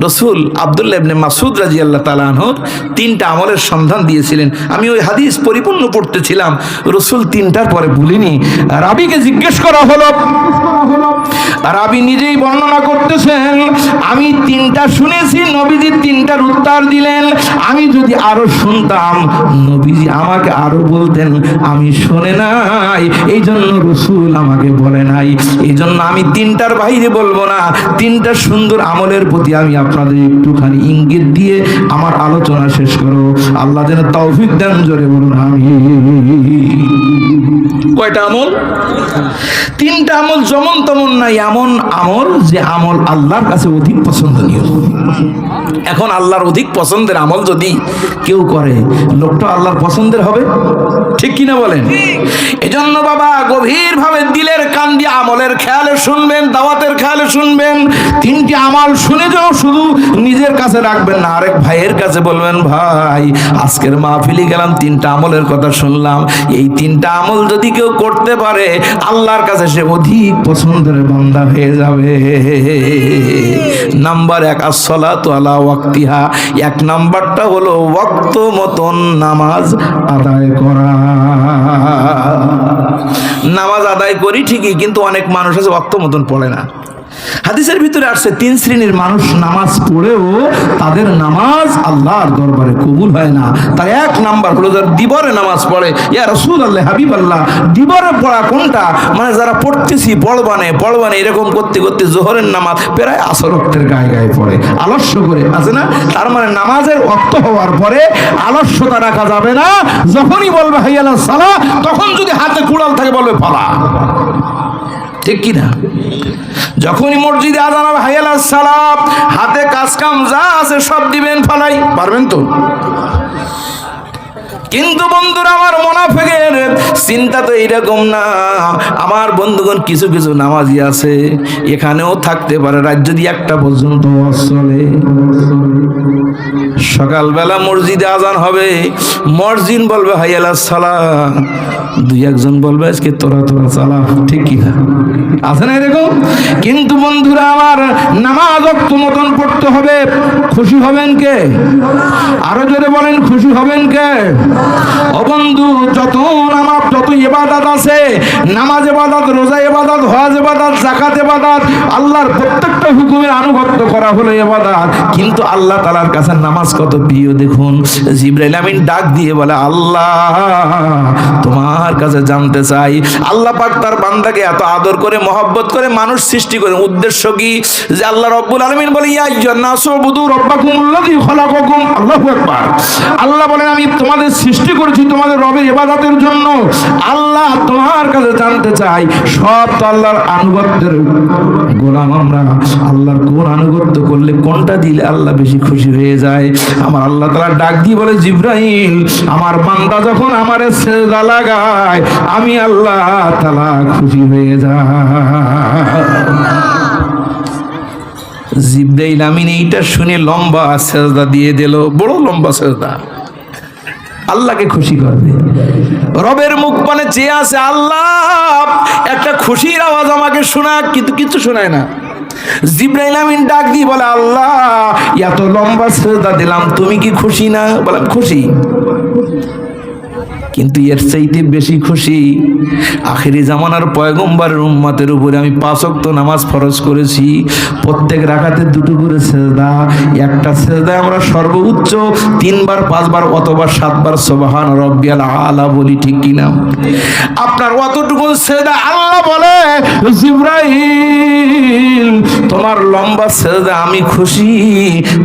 রসুল আব্দুল্লাহ ইবনে মাসউদ রাদিয়াল্লাহু তাআলা আনহু তিনটা আমলের সন্ধান দিয়েছিলেন। আমি ওই হাদিস পরিপূর্ণ পড়তেছিলাম, রসুল তিনটার পরে বলিনি। রাবিকে জিজ্ঞেস করা হলো, রাবি নিজেই বর্ণনা করতেছেন, আমি তিনটা শুনেছি, নবীজি তিনটার উত্তর দিলেন। আমি যদি আরো শুনতাম, নবীজি আমাকে আরো বলতেন, আমি শুনে নাই, এই জন্য রসুল আমাকে বলে নাই। এই জন্য আমি তিনটার বাইরে বলবো না। তিনটা সুন্দর আমলের প্রতি আমি আপনাদের একটুখানি ইঙ্গিত দিয়ে আমার আলোচনা শেষ করো। আল্লাহ যেন তৌফিক দেন, জোরে বলুন আমিন। কয়টা আমল? তিনটা আমল, যেমন তেমন নাই, এমন আমল যে আমল আল্লাহর কাছে অধিক পছন্দনীয়। এখন আল্লাহর অধিক পছন্দের আমল যদি কেউ করে, লোকটা আল্লাহর পছন্দের হবে, ঠিক কিনা বলেন? এজন্য বাবা গভীর ভাবে দিলের কান দিয়ে আমলের খেয়ালে শুনবেন, দাওয়াতের খেয়ালে শুনবেন। তিনটি আমল শুনে যাও, শুধু নিজের কাছে রাখবেন না, আরেক ভাইয়ের কাছে বলবেন, ভাই আজকের মাহফিলে গেলাম, তিনটা আমলের কথা শুনলাম, এই তিনটা আমল যদি কেউ করতে পারে আল্লাহর কাছে সে অধিক পছন্দের বান্দা হয়ে যাবে। নাম্বার 1 আসসালাতু আলা ওয়াক্তিহা, এক নাম্বারটা হলো ওয়াক্ত মতন নামাজ আদায় করা। নামাজ আদায় করি ঠিকই, কিন্তু অনেক মানুষ আছে ওয়াক্ত মতন পড়ে না। হাদিসের ভিতরে আসছে 3 শ্রেণীর মানুষ নামাজ পড়েও তাদের নামাজ আল্লাহর দরবারে কবুল হয় না। তার 1 নাম্বার হলো যারা দিবরে নামাজ পড়ে। ইয়া রাসূলুল্লাহ, হাবিবাল্লাহ, দিবরে পড়া কোনটা? মানে যারা পড়তেছি পড়বানে এরকম করতে করতে জোহরের নামাজ প্রায় আসর ওয়াক্তের গায়ে পড়ে, আলস্য করে, আছে না? তার মানে নামাজের ওয়াক্ত হওয়ার পরে আলস্যতা রাখা যাবে না। যখনই বলবে হাইয়া আলাস সালাহ, তখন যদি হাতে কুড়াল থাকে বলবে পালা, ঠিক কি না? যখনই মসজিদে আযান হবে হাইয়া আলাস সালাহ, হাতে কাজ কাম যা আছে সব দিবেন, ফালাই, পারবেন তো? কিন্তু বন্ধুরা আমার, মুনাফিকের চিন্তা তো এইরকম না। আমার বন্ধুগণ, কিছু কিছু নামাজি আছে, এখানেও থাকতে পারে রাত যদি 1টা পর্যন্ত চলে। সকালবেলা মসজিদে আজান হবে, মসজিদ বলবে হাইয়া আলাস সালাহ, 2-1 বলবে আজকে তোরা চালা, ঠিক কি না? আছে না এরকম? কিন্তু বন্ধুরা আমার, নামাজ ওয়াক্ত মতন পড়তে হবে। খুশি হবেন কে? আরো জোরে বলেন, খুশি হবেন কে? ও বন্ধু, যত নামাজ, যত ইবাদত আছে, নামাজ ইবাদত, রোজা ইবাদত, হজ ইবাদত, যাকাত ইবাদত, আল্লাহর প্রত্যেকটা হুকুমের আনুগত্য করা হলো ইবাদত। কিন্তু আল্লাহ তাআলার কাছে নামাজ কত প্রিয় দেখুন। জিবরাইল আমিন ডাক দিয়ে বলে, আল্লাহ তোমার কাছে জানতে চাই। আল্লাহ পাক তার বান্দাকে এত আদর করে, মহব্বত করে মানুষ সৃষ্টি করেন, উদ্দেশ্য কি? যে আল্লাহ রাব্বুল আলামিন বলে, ইয়া আইয়ুহান নাসু উবুদু রাব্বাকুমুল্লাযী খালাকাকুম। আল্লাহু আকবার। আল্লাহ বলেন, আমি তোমাদের সৃষ্টি করেছি তোমাদের রবের ইবাদতের জন্য। আল্লাহ তোমার কাছে জানতে চাই, সব তো আল্লাহর আনুগত্যের গোলাম আমরা। আল্লাহর কোন আনুগত্য করলে, কোনটা দিলে আল্লাহ বেশি খুশি হয়ে যায়? আমার আল্লাহ তাআলা ডাক দিয়ে বলে, জিবরাইল, আমার বান্দা যখন আমারে সিজদা লাগায়, আমি আল্লাহ তাআলা খুশি হয়ে যাই। জিবরাইল আমিন এইটা শুনে লম্বা সিজদা দিয়ে দিল, বড় লম্বা সিজদা। আল্লাহকে খুশি করবে, রবের মুখ পানে চেয়ে আছে, আল্লাহ একটা খুশির আওয়াজ আমাকে শোনা, কিন্তু কিছু শোনায় না। জিবরাইল আমিন ডাক দিয়ে বলে, আল্লাহ এত লম্বা সিজদা দিলাম, তুমি কি খুশি না? বললাম খুশি, কিন্তু এর চাইতে বেশি খুশি আখেরি জামানার পয়গম্বরের উম্মতের উপরে আমি 5 ওয়াক্ত নামাজ ফরজ করেছি। প্রত্যেক রাকাতে 2টো করে সিজদা। একটা সিজদায় আমরা সর্বোচ্চ 3 বার, 5 বার অথবা 7 বার সুবহান রাব্বিয়াল আলা বলি, ঠিক কি না? আপনার অতটুকু সিজদা আল্লাহ বলে, জিবরাইল তোমার লম্বা সিজদা আমি খুশি,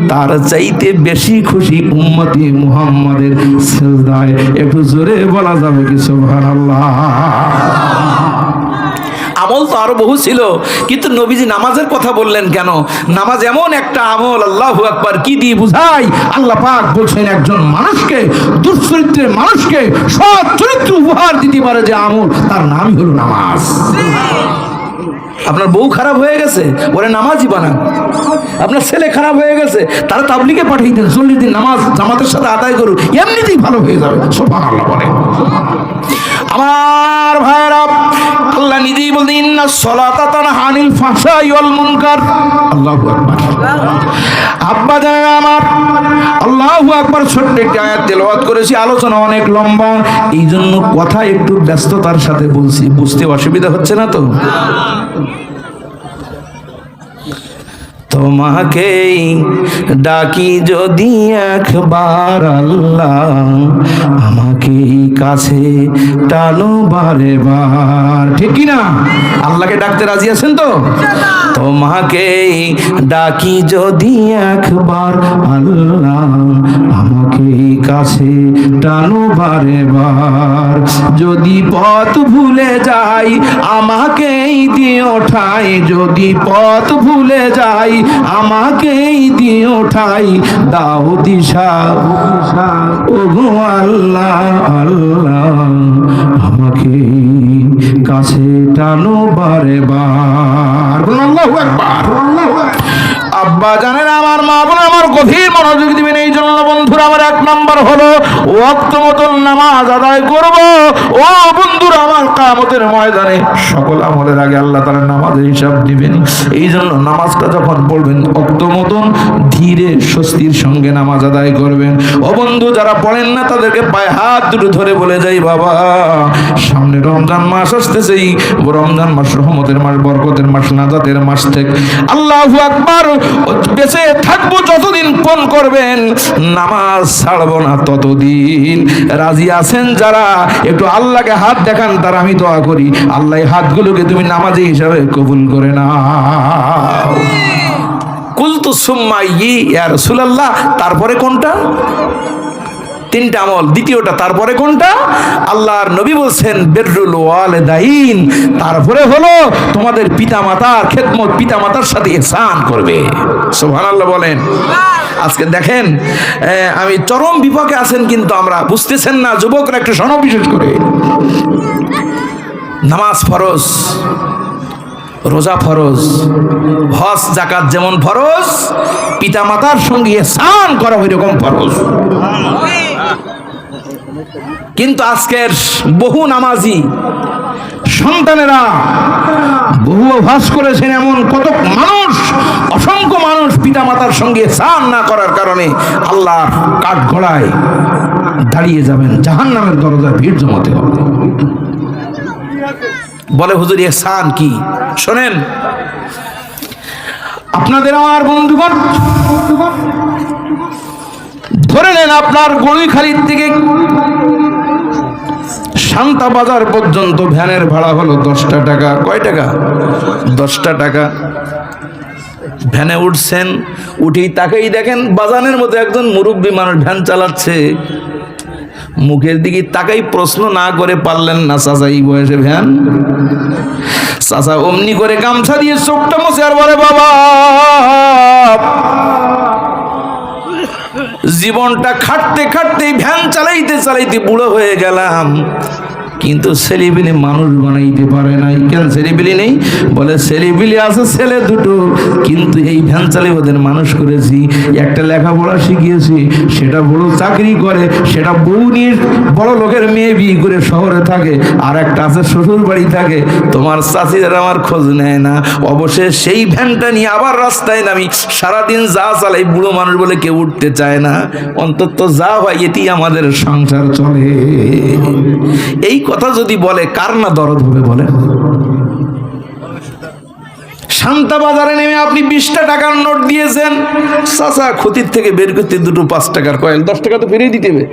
তার চাইতে বেশি খুশি উম্মতি মুহাম্মাদের সিজদায়। একটু জোরে বলা যাবে কি সুবহানাল্লাহ? আমল তো আরো বহু ছিল, কিন্তু নবীজি নামাজের কথা বললেন কেন? নামাজ এমন একটা আমল, আল্লাহু আকবার, কি দিয়ে বুঝাই? আল্লাহ পাক বলছেন, একজন মানুষকে, দুশ্চরিত্রের মানুষকে সৎ চরিত্র উপহার দিতে পারে যে আমল, তার নামই হলো নামাজ। আপনার বউ খারাপ হয়ে গেছে, ওরে নামাজি বানান। আপনার ছেলে খারাপ হয়ে গেছে, তারা তাবলিগে পাঠিয়ে দেন, 40 দিন নামাজ জামাতের সাথে আদায় করুন, এমনিতেই ভালো হয়ে যাবে। সুবহানাল্লাহ বলে। আমার ভাইরা, আল্লাহ নিজেই বলতেন, ইন্নাস সালাতা তানহা আনিল ফাহশাই ওয়াল মুনকার। আল্লাহু আকবার। আব্বা জানেন আমার, আল্লাহু আকবার, ছোট্ট একটি আয়াত তেলাওয়াত করেছি, আলোচনা অনেক লম্বা, এই জন্য কথা একটু ব্যস্ততার সাথে বলছি, বুঝতে অসুবিধা হচ্ছে না তো? তোমাকেই ডাকি যদি একবার আল্লাহ, আমাকেই কাছে টানো বারে বার, ঠিক কি না? আল্লাহকে ডাকতে রাজি আছেন তো? তোমাকেই ডাকি যদি একবার আল্লাহ, আমাকেই কাছে টানো বারে বার। যদি পথ ভুলে যাই আমাকেই দিও ঠাই, যদি পথ ভুলে যাই আমাকেই দিও ঠাই, দাও দিশা ওগো আল্লাহ আল্লাহ, আমাকেই কাছে টানো বারে বার। আল্লাহু আকবার। আব্বা জানেন আমার, মা বোন আমার, গভীর মনোযোগ দিবেন। এই জন্য বন্ধুরা আমার 1 নাম্বার হলো ওয়াক্ত মতন নামাজ আদায় করব। ও বন্ধুরা আমার, কিয়ামতের কিয়ামতের ময়দানে সকল আমলের আগে আল্লাহ তাআলা নামাজের হিসাব দিবেন। এই জন্য নামাজটা যখন পড়বেন অক্ত মতন ধীরে স্বস্তির সঙ্গে নামাজ আদায় করবেন। ও বন্ধু, যারা পড়েন না তাদেরকে পায়ে হাত দুটো ধরে বলে যাই, বাবা সামনে রমজান মাস আসতেছে, এই রমজান মাস রহমতের মাস, বরকতের মাস, নাজাতের মাস থেকে আল্লাহু আকবার বেঁচে থাকবো যতদিন পণ করবেন, নামাজ ছাড়বো না ততদিন। রাজি আছেন যারা? একটু আল্লাহকে হাত দেখান, তারা আমি দোয়া করি আল্লাহ এই হাতগুলোকে তুমি নামাজি হিসাবে কবুল করে নাও। কুলতু সুম্মা ইয়া রাসূলুল্লাহ, তারপরে কোনটা? তিনটা আমল, দ্বিতীয়টা তারপরে কোনটা? আল্লাহর নবী বলছেন বিররুল ওয়ালিদাইন, তারপরে হলো তোমাদের পিতামাতার খেদমত, পিতামাতার সাথে ইহসান করবে। সুবহানাল্লাহ বলেন। আজকে দেখেন আমি চরম বিপাকে আছেন, কিন্তু আমরা বুঝতেছেন না। যুবকরা একটু শোনো, বিশেষ করে নামাজ ফরজ, রোজা ফরজ, হজ যাকাত যেমন ফরজ, পিতামাতার সঙ্গে ইহসান করা ওইরকম ফরজ। কিন্তু আজকের বহু নামাজি সন্তানেরা বহু অভ্যাস করেছেন এমন কত মানুষ, অসংখ্য মানুষ পিতামাতার সঙ্গে ইহসান না করার কারণে আল্লাহর কাঠগড়ায় দাঁড়িয়ে যাবেন, জাহান্নামের দরজায় ভিড় জমাতে হবে। বলে হুজুর ইহসান কি? শোনেন, আপনাদের আমার বন্ধুগণ, ধরে নেন আপনার গড়ুইখালির থেকে শান্তা বাজার পর্যন্ত ভ্যানের ভাড়া হলো 10টা টাকা। কয় টাকা? 10টা টাকা। ভ্যানে উঠছেন, উঠেই তাকেই দেখেন বাজানের মতো একজন মুরব্বী মানুষ ভ্যান চালাচ্ছে। মুখের দিকে তাকাই প্রশ্ন না করে পারলেন না, চাচা এই বয়সে ভ্যান? চাচা অমনি করে গামছা দিয়ে চোখটা মুছে আর বলে, বাবা জীবনটা খাটতে খাটতে ভ্যান চালাইতে চালাইতে বুড়ো হয়ে গেলাম, কিন্তু ছেলেপিলে মানুষ বানাইতে পারে নাই। কেন ছেলেপিলে নেই? বলে ছেলেপিলে আছে ছেলে দুটো, কিন্তু এই ভ্যান চালিয়ে ওদের মানুষ করেছি। একটা লেখাপড়া শিখিয়েছি, সেটা বড় চাকরি করে, সেটা বউ নিয়ে বড় লোকের মেয়ে বিয়ে করে শহরে থাকে, আর একটা আছে শ্বশুর বাড়ি থাকে। তোমার চাচিরা আমার খোঁজ নেয় না। অবশেষে সেই ভ্যানটা নিয়ে আবার রাস্তায় নামি, সারাদিন যা চালাই, বুড়ো মানুষ বলে কেউ উঠতে চায় না। অন্তত যা হয় এতেই আমাদের সংসার চলে। এই কথা যদি বলে কার না দরদ হবে বলেন? শান্তা বাজারে নেমে আপনি 20টা টাকার নোট দিয়েছেন, চাচা ক্ষতির থেকে বের করতে দুটো 5 টাকার কয়েন, 10 টাকা তো ফিরিয়ে দিতে হবে।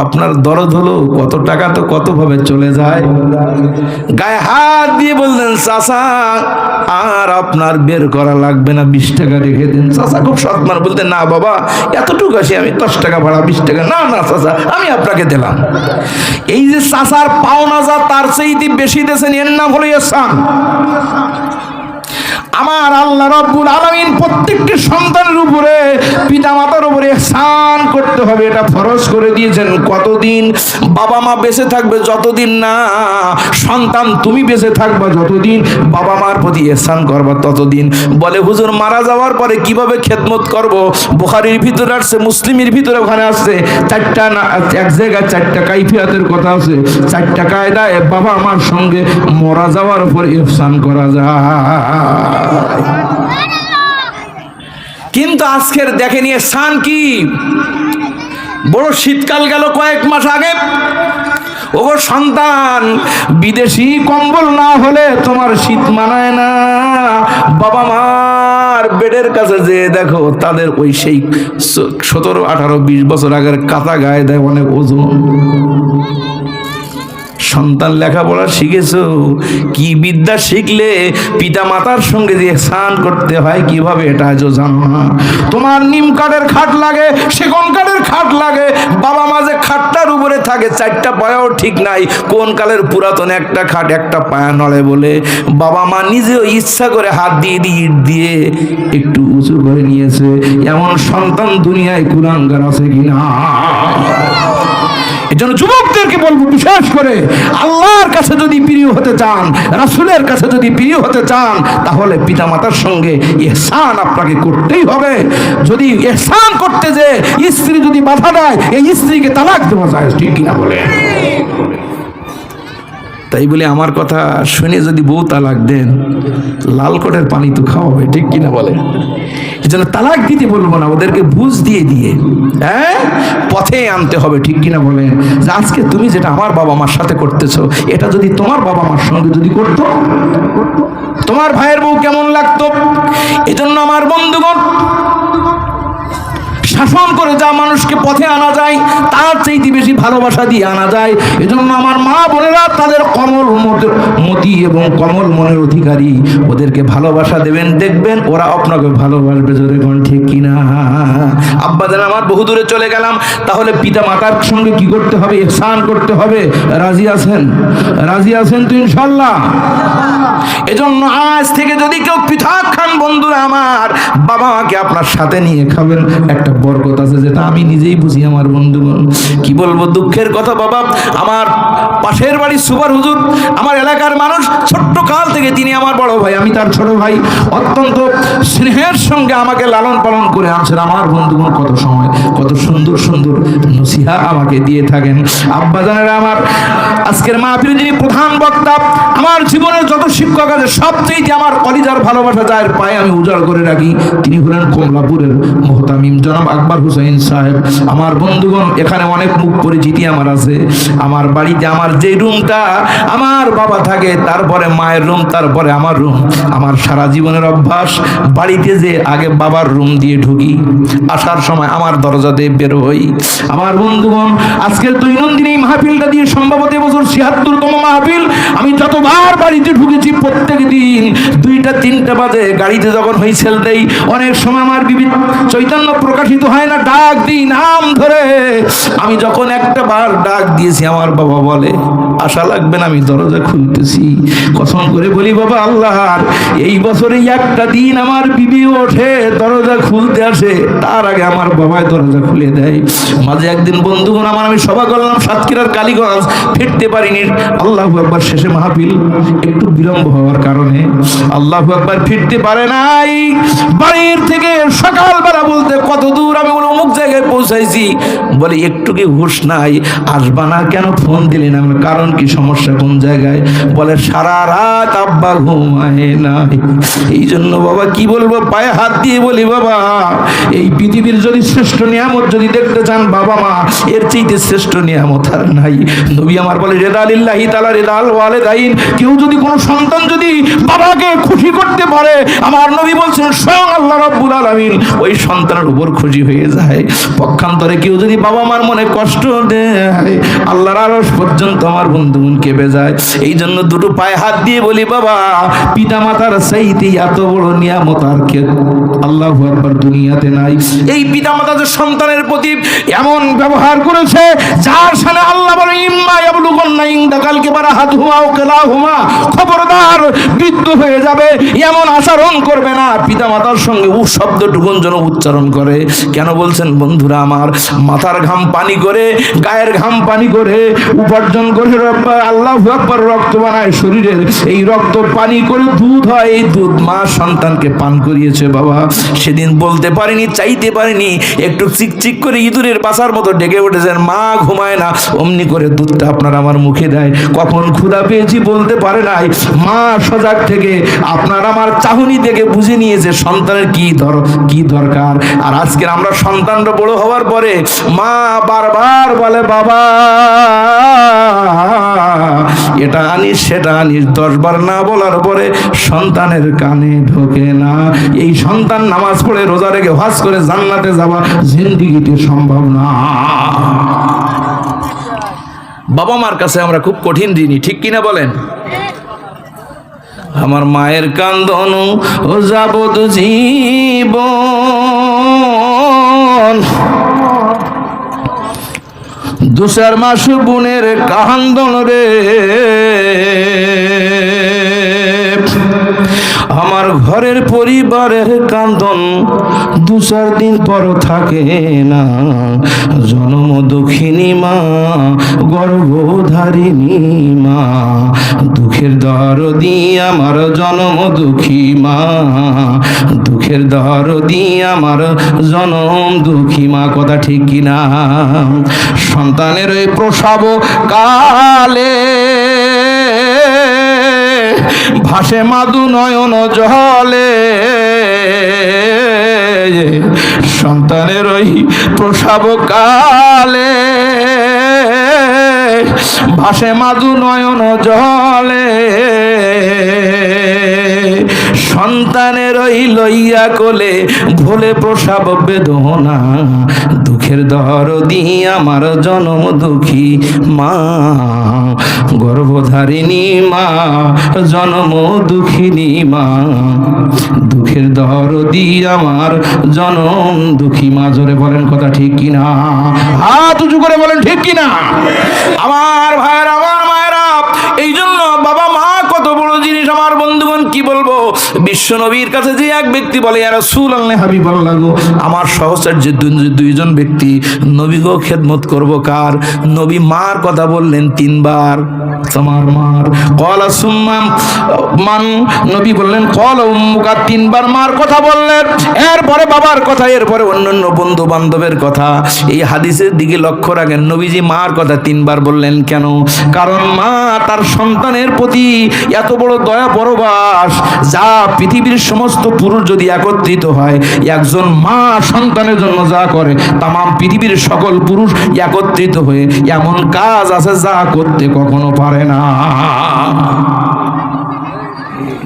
আপনার দরদ হলো কত টাকা তো কত ভাবে চলে যায়। গায়ে হাত দিয়ে বললেন, চাচা আর আপনার বের করা লাগবে না, 20 টাকা রেখে দিন। চাচা খুব সৎমান বলতেন, না বাবা এতটুকু আসি আমি, 10 টাকা ভাড়া, 20 টাকা। না না চাচা আমি আপনাকে দিলাম। এই যে চাচার পাওনা যা তার চেয়ে বেশি দিয়েছেন, এর নাম হলো ইহসান। আমার আল্লাহ রাব্বুল আলামিন প্রত্যেকটি সন্তানের উপরে, পিতামাতার উপরে ইহসান করতে হবে, এটা ফরজ করে দিয়েছেন। কতদিন? বাবা মা বেঁচে থাকবে যতদিন না সন্তান তুমি বেঁচে থাকবা, যতদিন বাবা মার প্রতি ইহসান করবা ততদিন। বলে হুজুর মারা যাওয়ার পরে কিভাবে খেদমত করব? বুখারীর ভিতরে আসছে, মুসলিমের ভিতরে ওখানে আসছে, 4টা না, এক জায়গায় 4টা কাইফিয়াতের কথা আছে। 4টা কায়দায় বাবা মার সঙ্গে মারা যাওয়ার পরে ইহসান করা যায়। কিন্তু আজকের দেখেন ইহসান কি? বড় শীতকাল গেল কয়েক মাস আগে, ওগো সন্তান বিদেশি কম্বল না হলে তোমার শীত মানায় না। বাবা মার বেডের কাছে যে দেখো, তাদের ওই সেই 17, 18, 20 বছর আগের কাঁথা গায়ে দেয়, অনেক ওজন। সন্তান লেখাপড়া শিখেছো, কি বিদ্যা শিখলে পিতা মাতার সঙ্গে যে ইহসান করতে হয় কিভাবে, এটা আজও জানো না। তোমার নিম কাঠের খাট লাগে, সেগুন কাঠের খাট লাগে, বাবা মা যে খাটটার উপরে থাকে 4টা পায়াও ঠিক নাই, কোন কালের পুরাতন একটা খাট, একটা পায়া নড়ে বলে বাবা মা নিজেও ইচ্ছা করে হাত দিয়ে ইট দিয়ে একটু উঁচু করে নিয়েছে। এমন সন্তান দুনিয়ায় কুলাঙ্গার আছে কিনা? এজন্য যুবকদেরকে বলবো, বিশেষ করে আল্লাহর কাছে যদি প্রিয় হতে চান, রাসূলের কাছে যদি প্রিয় হতে চান, তাহলে পিতামাতার সঙ্গে ইহসান আপনাকে করতেই হবে। যদি ইহসান করতে যে স্ত্রী যদি বাধা দেয়, এই স্ত্রীকে তালাক দেওয়া যায়, ঠিক কিনা বলে? তাই বলে আমার কথা শুনে যদি বউ তালাক দেন, লাল কোটের পানি তো খাওয়াবে, ঠিক কিনা বলে? এই জন্য তালাক দিতে বলবো না, ওদেরকে বুঝ দিয়ে দিয়ে পথে আনতে হবে, ঠিক কিনা বলে? যে আজকে তুমি যেটা আমার বাবা মার সাথে করতেছো, এটা যদি তোমার বাবা মার সঙ্গে যদি করতো, তোমার ভাইয়ের বউ কেমন লাগতো? এজন্য আমার বন্ধুগণ, শাসন করে যা মানুষকে পথে আনা যায়, তার চাইতে বেশি ভালোবাসা দিয়ে আনা যায়। এজন্য আমার মা বোনেরা তাদের কমল মতি এবং কমল মনের অধিকারী, ওদেরকে ভালোবাসা দেবেন, দেখবেন ওরা আপনাকে ভালোবাসবে। জোরে কোন ঠিক কিনা? আব্বা জান আমার বহু দূরে চলে গেলাম, তাহলে পিতা মাতার সঙ্গে কি করতে হবে? ইহসান করতে হবে। রাজি আছেন? রাজি আছেন তো ইনশাল্লাহ? এজন্য আজ থেকে যদি কেউ পৃথক খান, বন্ধুরা আমার, বাবা মাকে আপনার সাথে নিয়ে খাবেন, একটা বরকত আছে, যেটা আমি নিজেই বুঝি আমার বন্ধুগণ। কি বলবো, দুঃখের কথা বাবা, আমার পাশের বাড়ির সুপার হুজুর, আমার এলাকার মানুষ, ছোট্ট কাল থেকে তিনি আমার বড় ভাই, আমি তার ছোট ভাই, অত্যন্ত স্নেহের সঙ্গে আমাকে লালন পালন করে আনছেন। আমার বন্ধুগণ কত সময় কত সুন্দর সুন্দর নসিহা আমাকে দিয়ে থাকেন। আব্বাজানেরা আমার, আজকের মাহফিলে যিনি প্রধান বক্তা, আমার জীবনের যত শিক্ষক আছে সবচেয়ে আমার কলিজার ভালোবাসা যার পায়ে আমি উজাড় করে রাখি, তিনি হলেন কমলাপুরের মোহতামিম জনাব আকবর হুসাইন সাহেব। আমার বন্ধুগণ, এখানে অনেক মুখ পরিচিতি আমার আছে। আমার বাড়িতে আমার যে রুমটা আমার বাবা থাকে, তারপরে মায়ের রুম, তারপরে আমার রুম। আমার সারা জীবনের অভ্যাস, বাড়িতে যে আগে বাবার রুম দিয়ে ঢুকি, আসার সময় আমার দরজা দিয়ে বের হই। আমার বন্ধুগণ, আজকের দৈনন্দিন এই মাহফিলটা দিয়ে সম্ভবত এবছর ৭৬তম মাহফিল। আমি যতবার বাড়িতে ঢুকেছি প্রত্যেক দিন ২টা-৩টা বাজে গাড়িতে যখন হুইসেল দেই, অনেক সময় আমার বিবিধ চৈতন্য প্রকাশিত হয় না, ডাক দিই নাম ধরে। আমি যখন একটা বার ডাক দিয়েছি, আমার বাবা বলে আশা লাগবে না, আমি দরজা খুলতেছি। কসম করে বলি বাবা আল্লাহর, এই বছরে একটা দিন আমার বিবি ওঠে দরজা খুলতে আসে, তার আগে আমার বাবাই দরজা খুলে দেয়। মাঝে একদিন বন্ধুগণ আমার, আমি সভা করলাম সাতক্ষীরার কালীগঞ্জ, ফিরতে পারিনি। আল্লাহু আকবার, শেষে মাহফিল একটু বিলম্ব হওয়ার কারণে আল্লাহু আকবার ফিরতে পারে নাই। বাড়ির থেকে সকালবেলা বলতে কত দূর, আমি বলে অমুক জায়গায় পৌঁছাইছি। বলে একটু কি হুঁশ নাই, আসবা না কেন, ফোন দিলে না? কারণ কি, সমস্যা কোন জায়গায়? বলে সারা রাত আব্বা ঘুমায় না। এই জন্য বাবা কি বলবো, পায়ে হাত দিয়ে বলি বাবা, এই পৃথিবীর যদি শ্রেষ্ঠ নিয়ামত যদি দেখতে চান বাবা মা, এর চাইতে শ্রেষ্ঠ নিয়ামত আর নাই। নবী আমার বলে রেদা লিল্লাহি তাআলা রেদাল ওয়ালিদাইন, কেউ যদি কোনো সন্তান যদি বাবাকে খুশি করতে পারে, আমার নবী বলছেন স্বয়ং আল্লাহ রাব্বুল আলামিন ওই সন্তানের উপর খুশি হয়ে যায়। পক্ষান্তরে কেউ যদি বাবা মার মনে কষ্ট দেয়, আল্লাহর আরশ পর্যন্ত আমার বন্ধুগণ কেঁপে যায়। এই জন্য দুটো পায়ে হাত দিয়ে বলি বাবা, পিতা মাতার চাইতে এত বড় নিয়ামত আর কে আল্লাহু আকবার দুনিয়াতে নাই। এই পিতা মাতা যে সন্তানের প্রতি এমন ব্যবহার করেছে, যার সামনে আল্লাহ বলে ইম্মা ইয়াবলুগান্না ইনদাকাল কিবারা আহাদুহুমা আও কিলাহুমা, খবরদার বৃদ্ধ হয়ে যাবে এমন আচরণ করবে না। পিতা মাতার সঙ্গে উ শব্দটুকুন যেন উচ্চারণ করে। কেন বলছেন বন্ধুরা আমার, মাথার ঘাম পানি করে, গায়ের ঘাম পানি করে উপার্জন করে আল্লাহু আকবার রক্ত বানায় শরীরের, এই রক্ত পানি করে দুধ হয়, এই দুধ মা সন্তানকে পান করিয়েছে। বাবা সেদিন বলতে পারিনি, চাইতে পারিনি, একটু চিকচিক করে ইঁদুরের বাসার মতো ডেকে উঠেছেন, মা ঘুমায় না, অমনি করে দুধটা আপনার আমার মুখে দেয়। কখন ক্ষুধা পেয়েছি বলতে পারে নাই, মা সজাগ থেকে আপনার আমার চাহনি দেখে বুঝে নিয়েছে সন্তানের কি দরকার। আর আজকে আমরা সন্তানরা বড় হওয়ার পরে মা বারবার বলে বাবা এটা আনিস সেটা আনিস, 10 বার না বলার পরে সন্তানের কানে ঢোকে না। এই সন্তান নামাজ পড়ে রোজা রেখে হজ করে জান্নাতে যাওয়া জিন্দেগিতে সম্ভব না। বাবা মার কাছে আমরা খুব কঠিন ঋণী, ঠিক কিনা বলেন? আমার মায়ের কান্দন ও যাবত জীবন, 2-4 মাস বোনের কান্দন রে, আমার ঘরের পরিবারের কান্দন 2-4 দিন পর থাকে না। জন্ম দুঃখিনী মা, গর্ভধারিণী মা, দুঃখের দরদি আমার জন্ম দুঃখী মা, দুঃখের দরদি আমার জনম দুঃখী মা। কথা ঠিক কিনা? সন্তানের ওই প্রসব কালে ভাসে মাদু নয়ন জলে, সন্তানের ওই প্রসব কালে ভাসে মাদু নয়ন জলে, সন্তানের ওই লইয়া কোলে ভোলে প্রসব বেদনা, দুঃখের দরদি আমার জনম দুঃখী মা, গর্ভধারিণী মা, জনম দুঃখিনী মা, দুঃখের দরদি আমার জনম দুঃখী মা। জোরে বলেন কথা ঠিক কিনা? হাত উঁচু করে বলেন ঠিক কিনা? আমার ভাইয়েরা, আমার মায়েরা, এই জন্য বাবা মা কত বড় জিনিস। আমার বন্ধুগণ কি বলবো, বিশ্ব নবীর কাছে যে এক ব্যক্তি বলে ইয়া রাসূলুল্লাহ হাবিবাল্লাহ গো, আমার সহচর্যে দুইজন ব্যক্তি নবী গো খেদমত করব কার? নবী মার কথা বললেন তিনবার, তোমার মার। ক্বালা সুম্মা মান, নবী বললেন ক্বালা উম্মুকা, তিনবার মার কথা বললেন, এরপরে বাবার কথা, এরপরে অন্যান্য বন্ধু বান্ধবের কথা। এই হাদিসের দিকে লক্ষ্য রাখেন, নবীজি মার কথা তিনবার বললেন কেন? কারণ মা তার সন্তানের প্রতি এত বড় দয়া পরবাস, যা পৃথিবীর সমস্ত পুরুষ যদি একত্রিত হয়, একজন মা সন্তানের জন্য যা করে, তাম পৃথিবীর সকল পুরুষ একত্রিত হয়ে এমন কাজ আছে যা করতে কখনো পারে না।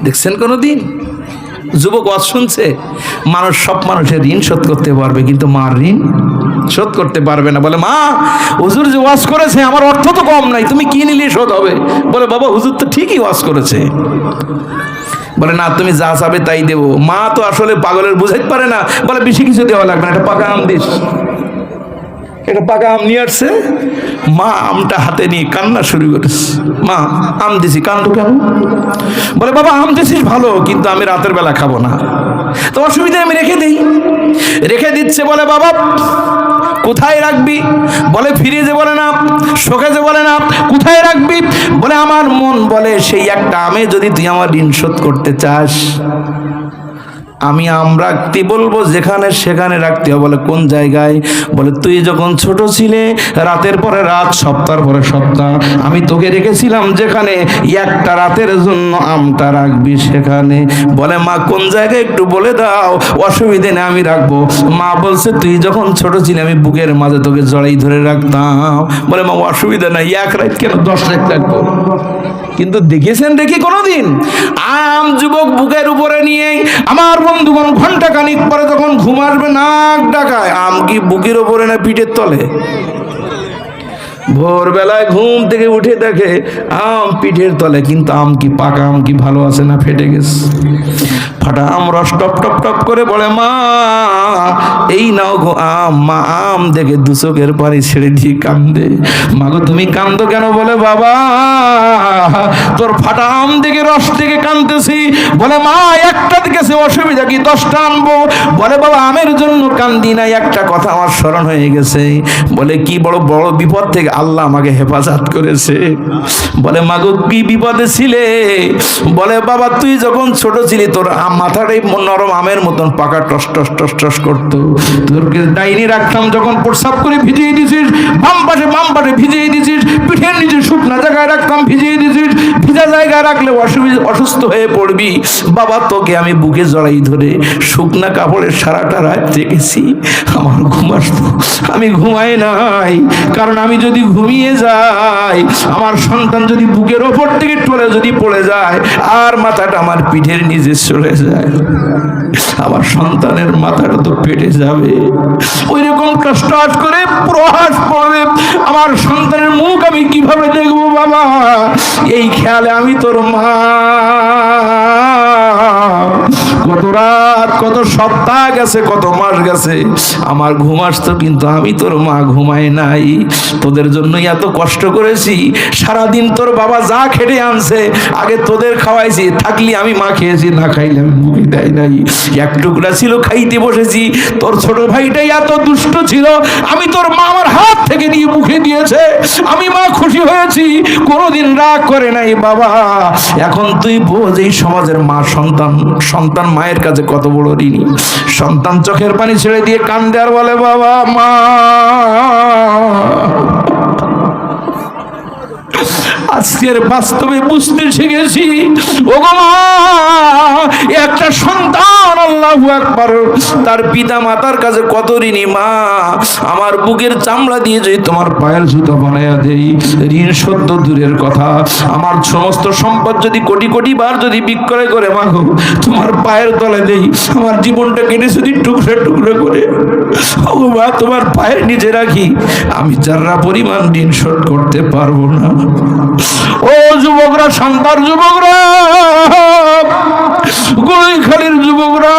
দেখছেন কোনদিন? যুবক ওয়াজ শুনছে, মানুষ সব মানুষের ঋণ শোধ করতে পারবে, কিন্তু মার ঋণ শোধ করতে পারবে না। বলে মা, হুজুর যে ওয়াজ করেছে আমার অর্থ তো কম নাই, তুমি কি নিলে শোধ হবে? বলে বাবা হুজুর তো ঠিকই ওয়াজ করেছে। বলে না, তুমি যা চাবে তাই দেবো। মা তো আসলে পাগলের বুঝাইতে পারে না, বলে বেশি কিছু দেওয়া লাগবে না, এটা পাকা আম দিস। এটা পাকা আম নিয়ে আসছে, মা আমটা হাতে নিয়ে কান্না শুরু করেছে। মা আম দিছি, কান্দো কেন? বলে বাবা আম দিছিস ভালো, কিন্তু আমি রাতের বেলা খাবো না, তো অসুবিধা, আমি রেখে দিই। রেখে দিচ্ছে। বলে বাবা কোথায় রাখবি? বলে ফ্রিজে। বলে না। শোকেজে? বলে না। কোথায় রাখবি? বলে আমার মন বলে সেই একটা আমে যদি তুই আমার ঋণ শোধ করতে চাস, আমি আম রাখতে বলবো, যেখানে সেখানে রাখতে হবে। বলে কোন জায়গায়? বলে তুই যখন ছোট ছিলে, রাতের পরে রাত, সপ্তাহের পরে সপ্তাহ, আমি তোকে রেখেছিলাম যেখানে, একটা রাতের জন্য আমটা রাখবি সেখানে। বলে মা কোন জায়গায় একটু বলে দাও, অসুবিধে নেই আমি রাখবো। মা বলছে তুই যখন ছোট ছিলি আমি বুকের মাঝে তোকে জড়াই ধরে রাখতাম। বলে মা অসুবিধা নাই, এক রাত কেন 10 রাত রাখবো। কিন্তু দেখেছেন দেখি কোনোদিন আম যুবক বুকের উপরে নিয়ে, আমার বন্ধুগণ ঘন্টা খানিক পরে যখন ঘুম আসবে নাক ডাকায়, আম কি বুকের উপরে না পিঠের তলে? ভোরবেলায় ঘুম থেকে উঠে দেখে আম পিঠের তলে, কিন্তু আম কি পাকা আম কি ভালো আছে না ফেটে গেছে? ফাটা আম রস টপ টপ টপ করে। বলে মা এই নাও গো আম। মা আম দেখে দু চোখের পানি ছেড়ে দিয়ে কান্দে। মা গো তুমি কান্দো কেন? বলে বাবা তোর ফাটা আম দেখে, রস দেখে কান্দতেছি। বলে মা একটা দিকেছে, অসুবিধা কি 10টা আনবো? বলে বাবা আমের জন্য কান্দি না, একটা কথা আমার স্মরণ হয়ে গেছে। বলে কি? বড় বড় বিপদ থেকে আল্লাহ আমাকে হেফাজত করেছে। বলে মা গো কি বিপদে ছিলে? বলে বাবা তুই যখন ছোট ছিলি তোর মাথাটাই নরম আমের মতন পাকা, টস টস টস টস করতো। তোরকে ডাইনি রাখতাম, যখন প্রস্রাব করে ভিজিয়ে দিছিস, বাম পাশে ভিজিয়ে দিছিস, পিঠের নিচে শুকনা জায়গায় রাখতাম, ভিজিয়ে দিছিস। ভিজা জায়গায় রাখলে অসুস্থ হয়ে পড়বি। বাবা তোকে আমি বুকে জড়াই ধরে শুকনা কাপড়ের সারাটা রাত রেখেছি। আমার ঘুম আসতো, আমি ঘুমাই নাই, কারণ আমি যদি ঘুমিয়ে যাই, আমার সন্তান যদি বুকের ওপর থেকে টলে যদি পড়ে যায়, আর মাথাটা আমার পিঠের নিচে চলে যায়, আমার সন্তানের মাথাটা তো পেটে যাবে। ওই রকম কষ্ট করে প্রহাস পড়বে, আমার সন্তানের মুখ আমি কিভাবে দেখবো বাবা? এই খেয়ালে আমি তোর মা কত রাত, কত সপ্তাহ গেছে, কত মাস গেছে, আমার ঘুম আসতো, কিন্তু আমি তোর মা ঘুমাই নাই। তোদের জন্যই এত কষ্ট করেছি। সারাদিন তোর বাবা যা খেটে আনছে, আগে তোদের খাওয়াইছি, থাকলি আমি মা খেয়েছি, না খাইলে আমি মুখে দেয় নাই। এক টুকরা ছিল, খাইতে বসেছি, তোর ছোট ভাইটাই এত দুষ্ট ছিল, আমি তোর মা আমার হাত থেকে নিয়ে মুখে দিয়েছে, আমি মা খুশি হয়েছি, কোনোদিন রাগ করে নাই বাবা। এখন তুই বোঝ এই সমাজের মা সন্তান মায়ের কাছে কত বড় ঋণী। সন্তান চোখের পানি ছেড়ে দিয়ে কান্দে আর বলে বাবা মা আজকের বাস্তবে বুঝতে শিখেছি ও গো মা, একটা সন্তান আল্লাহু আকবার তার পিতা মাতার কাছে কত ঋণী। মা, আমার বুকের চামড়া দিয়ে যদি তোমার পায়ের জুতো বানাইয়া দেই, ঋণ সত্য দূরের কথা, আমার সমস্ত সম্পদ যদি কোটি কোটি বার যদি বিক্রয় করে মা গো তোমার পায়ের তলে দেই, আমার জীবনটা কেটে যদি টুকরো টুকরো করে ও মা তোমার পায়ের নিচে রাখি, আমি যারা পরিমাণ ঋণ শোধ করতে পারবো না। ও যুবকরা, সন্তান যুবকরা, গোলাইখালীর যুবকরা,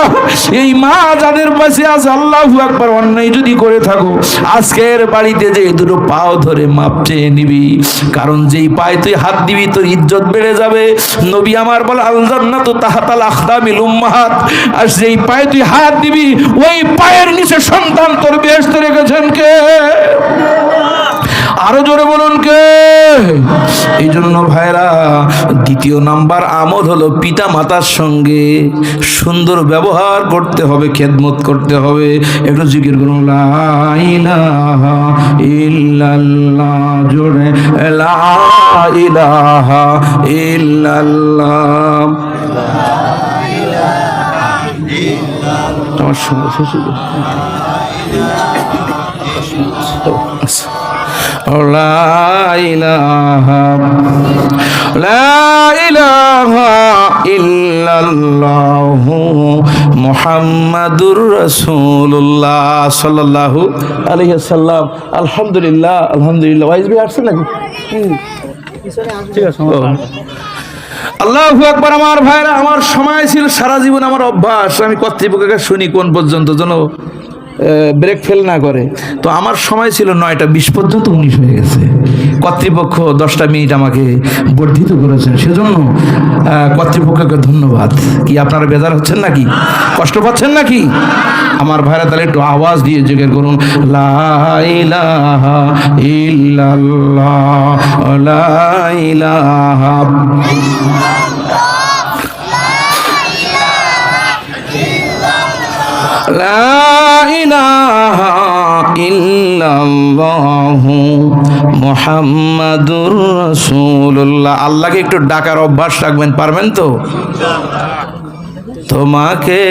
এই মা যাদের পাশে আছে আল্লাহু আকবার, অন্যায় যদি করে থাকো আজকের বাড়িতে যে দুটো পাও ধরে মাপ চেয়ে নিবি, কারণ যেই পায়ে তুই হাত দিবি তোর ইজ্জত বেড়ে যাবে। নবী আমার বলে আল জান্নাতু তাহতাল আখদামিল উম্মাহাত, আর যেই পায়ে তুই হাত দিবি ওই পায়ের নিচে সন্তান তোর বেহেশতে রেখেছেন কে? আরো জোরে বলুন কে? এই জন্য ভাইরা, দ্বিতীয় নাম্বার আমল হলো পিতা মাতার সঙ্গে সুন্দর ব্যবহার করতে হবে, খেদমত করতে হবে। একটু জিকির করুন, লা ইলাহা ইল্লাল্লাহ, জোরে লা ইলাহা ইল্লাল্লাহ। আমার সঙ্গে লা ইলাহা ইল্লাল্লাহু মুহাম্মাদুর রাসূলুল্লাহ সাল্লাল্লাহু আলাইহি ওয়াসাল্লাম। আলহামদুলিল্লাহ, আলহামদুলিল্লাহ। ওয়াইজ ভাই আসছেন নাকি? ঠিক আছে। আল্লাহু আকবার। আমার ভাইরা, আমার সময় ছিল সারা জীবন, আমার অভ্যাস, আমি কর্তৃপক্ষকে শুনি কোন পর্যন্ত যেন ব্রেক ফেল না করে। তো আমার সময় ছিল 9টা 20 পর্যন্ত, 19 হয়ে গেছে। কর্তৃপক্ষ 10টা মিনিট আমাকে বর্ধিত করেছেন, সেজন্য কর্তৃপক্ষকে ধন্যবাদ। কি আপনারা বেজার হচ্ছেন নাকি? কষ্ট পাচ্ছেন নাকি? আমার ভাইরা, তাহলে একটু আওয়াজ দিয়ে জিকির করুন, লা ইলাহা ইল্লাল্লাহ, লা ইলাহা লা ইলাহা ইল্লাল্লাহু মুহাম্মাদুর রাসূলুল্লাহ। আল্লাহকে একটু ডাকার অভ্যাস রাখবেন, পারবেন তো? তোমাকে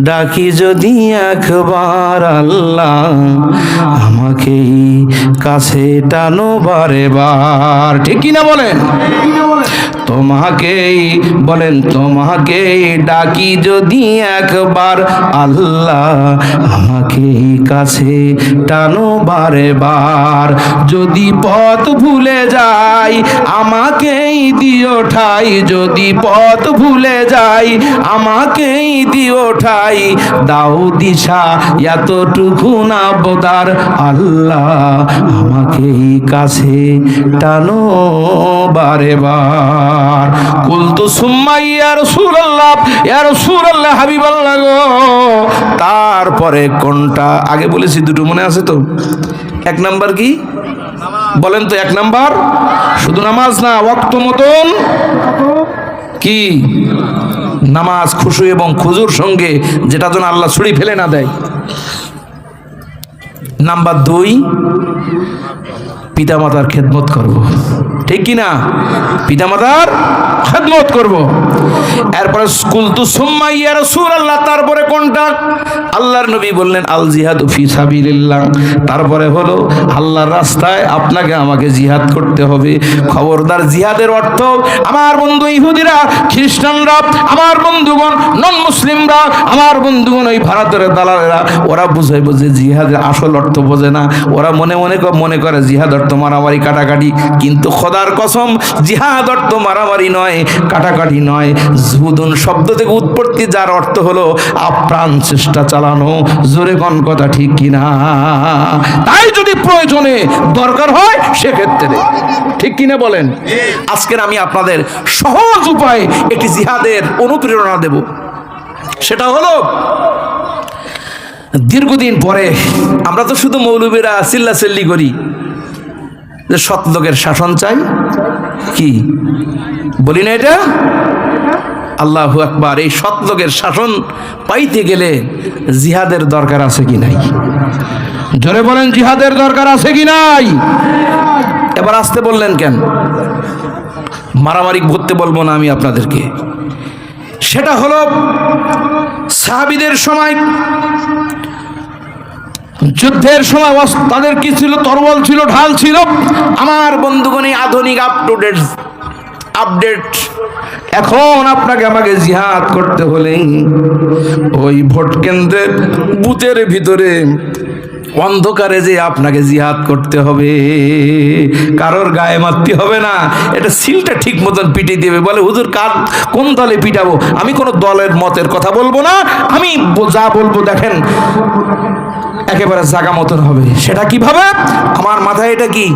ডাকি যদি একবার আল্লাহ, আমাকে কাছে টানো বারে বার, ঠিক কিনা বলেন? তোমাকেই বলেন, তোমাকেই ডাকি যদি একবার আল্লাহ, আমাকে কাছে টানো বারে বার। যদি পথ ভুলে যাই আমাকেই দিও ঠাই, যদি পথ ভুলে যাই আমাকেই দিও ঠাই, দাও দিশা এতটুকু না বোদার আল্লাহ, আমাকেই কাছে টানো বারে বার। কুলতু সুম্মা ইয়া রাসূলুল্লাহ, ইয়া রাসূলুল্লাহ, হাবিবাল্লাহ গো। তারপরে কোনটা আগে বলেছি? দুটো মনে আছে তো? 1 নাম্বার কি বলেন তো? 1 নাম্বার শুধু নামাজ না, ওয়াক্ত মতন কি নামাজ, খুশু এবং খুজুর সঙ্গে, যেটা যেন আল্লাহ ছুরি ফেলে না দেয়। নাম্বার 2, পিতামাতার খেদমত করব, ঠিক কিনা? পিতামাতার খেদমত করব। এরপরে কুলতু সুম্মা ইয়া রাসূলুল্লাহ, তারপরে কোনটা? আল্লাহর নবী বললেন আল জিহাদু ফি সাবিলিল্লাহ, তারপরে হলো আল্লাহর রাস্তায় আপনাকে আমাকে জিহাদ করতে হবে। খবরদার, জিহাদের অর্থ আমার বন্ধু ইহুদিরা, খ্রিস্টানরা, আমার বন্ধুগণ নন মুসলিমরা, আমার বন্ধুগণ ওই ভারতের দালালেরা, ওরা বুঝাইব যে জিহাদের আসল অর্থ বোঝে না। ওরা মনে করে জিহাদ অর্থ মারামারি কাটাকাটি, কিন্তু খোদার কসম জিহাদ অর্থ মারামারি নয়, কাটাকাটি নয়। জুহুদুন শব্দ থেকে উৎপত্তি, যার অর্থ হলো আপ্রাণ চেষ্টা চালানো। জোরে কোন কথা, ঠিক কিনা? তাই যদি প্রয়োজনে দরকার হয় সেক্ষেত্রে, ঠিক কিনা বলেন? আজকের আমি আপনাদের সহজ উপায়ে একটি জিহাদের অনুপ্রেরণা দেব। সেটা হলো, দীর্ঘদিন পরে আমরা তো শুধু মৌলবীরা চিল্লাচিল্লি করি যে সৎ লোকের শাসন চাই, কি বলি না এটা? আল্লাহু আকবার। এই সৎ লোকের শাসন পাইতে গেলে জিহাদের দরকার আছে কি নাই? জোরে বলেন, জিহাদের দরকার আছে কি নাই? এবার আবার আসতে বললেন কেন? মারামারি করতে বলবো না আমি আপনাদেরকে। সেটা হলো সাহাবীদের সময় যুদ্ধের সময় তাদের কি ছিল? তরবাল ছিল, ঢাল ছিল। আমার বন্ধুগণই আধুনিক আপডেট এখন আপনাকে আমাকে জিহাদ করতে হলে ওই ভোট কেন্দ্রের বুথের ভিতরে অন্ধকারে যে আপনাকে জিহাদ করতে হবে, কারোর গায়ে মারতে হবে না। এটা সিলটা ঠিক মতন পিটিয়ে দেবে। বলে হুজুর কোন দলে পিটাবো? আমি কোনো দলের মতের কথা বলবো না, আমি যা বলবো দেখেন একেবারে জায়গা মতন হবে। সেটা কিভাবে? আমার মাথায় এটা কি,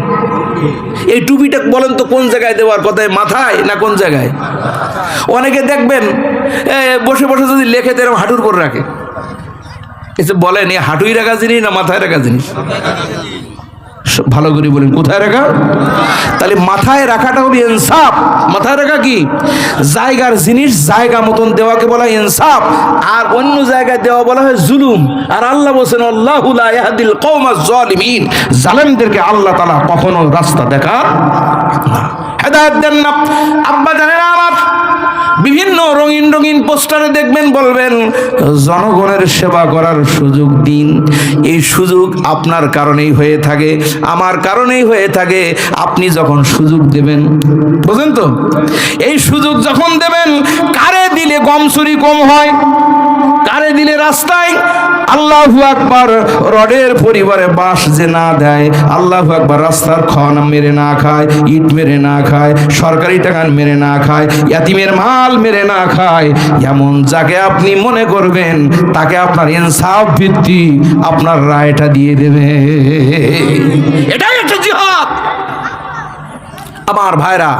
এই টুপিটা বলেন তো কোন জায়গায় দেওয়ার কথা, মাথায় না কোন জায়গায়? অনেকে দেখবেন বসে বসে যদি লেখে এরকম হাঁটুর করে রাখে। এসে বলেন এই হাঁটুই রাখা জিনিস না মাথায় রাখা জিনিস? ভালো করে বলেন কোথায় রাখা? তাহলে মাথায় রাখাটা হলো ইনসাফ। মাথায় রাখা কি? জায়গার জিনিস জায়গা মতন দেওয়াকে বলা হয় ইনসাফ, আর অন্য জায়গায় দেওয়া বলা হয় জুলুম। আর আল্লাহ বলেন আল্লাহু লা ইয়াহদিল কওমাজ জালিমিন, জালেমদেরকে আল্লাহ তাআলা কখনো রাস্তা দেখান না, হেদায়েত দেন না। আব্বা জানেরা আমার, বিভিন্ন রঙিন রঙিন পোস্টারে দেখবেন, বলবেন জনগণের সেবা করার সুযোগ দিন। এই সুযোগ আপনার কারণেই হয়ে থাকে, আমার কারণেই হয়ে থাকে। আপনি যখন সুযোগ দেবেন, বুঝেন তো, এই সুযোগ যখন দেবেন, কারে দিলে গম চুরি কম হয়, কারে দিলে রাস্তায় আল্লাহু আকবার রডের পরিবারে বাঁশ যে না দেয়, আল্লাহু আকবার রাস্তার খড় মেরে না খায়, ইট মেরে না খায়, সরকারি টাকা মেরে না খায়, ইয়াতিমের মাল মেরে না খায়, এমন যাকে আপনি মনে করবেন তাকে আপনার ইনসাফ ভিত্তি আপনার রায়টা দিয়ে দেবে। এটাই একটা জিহাদ। আমার ভাইরা,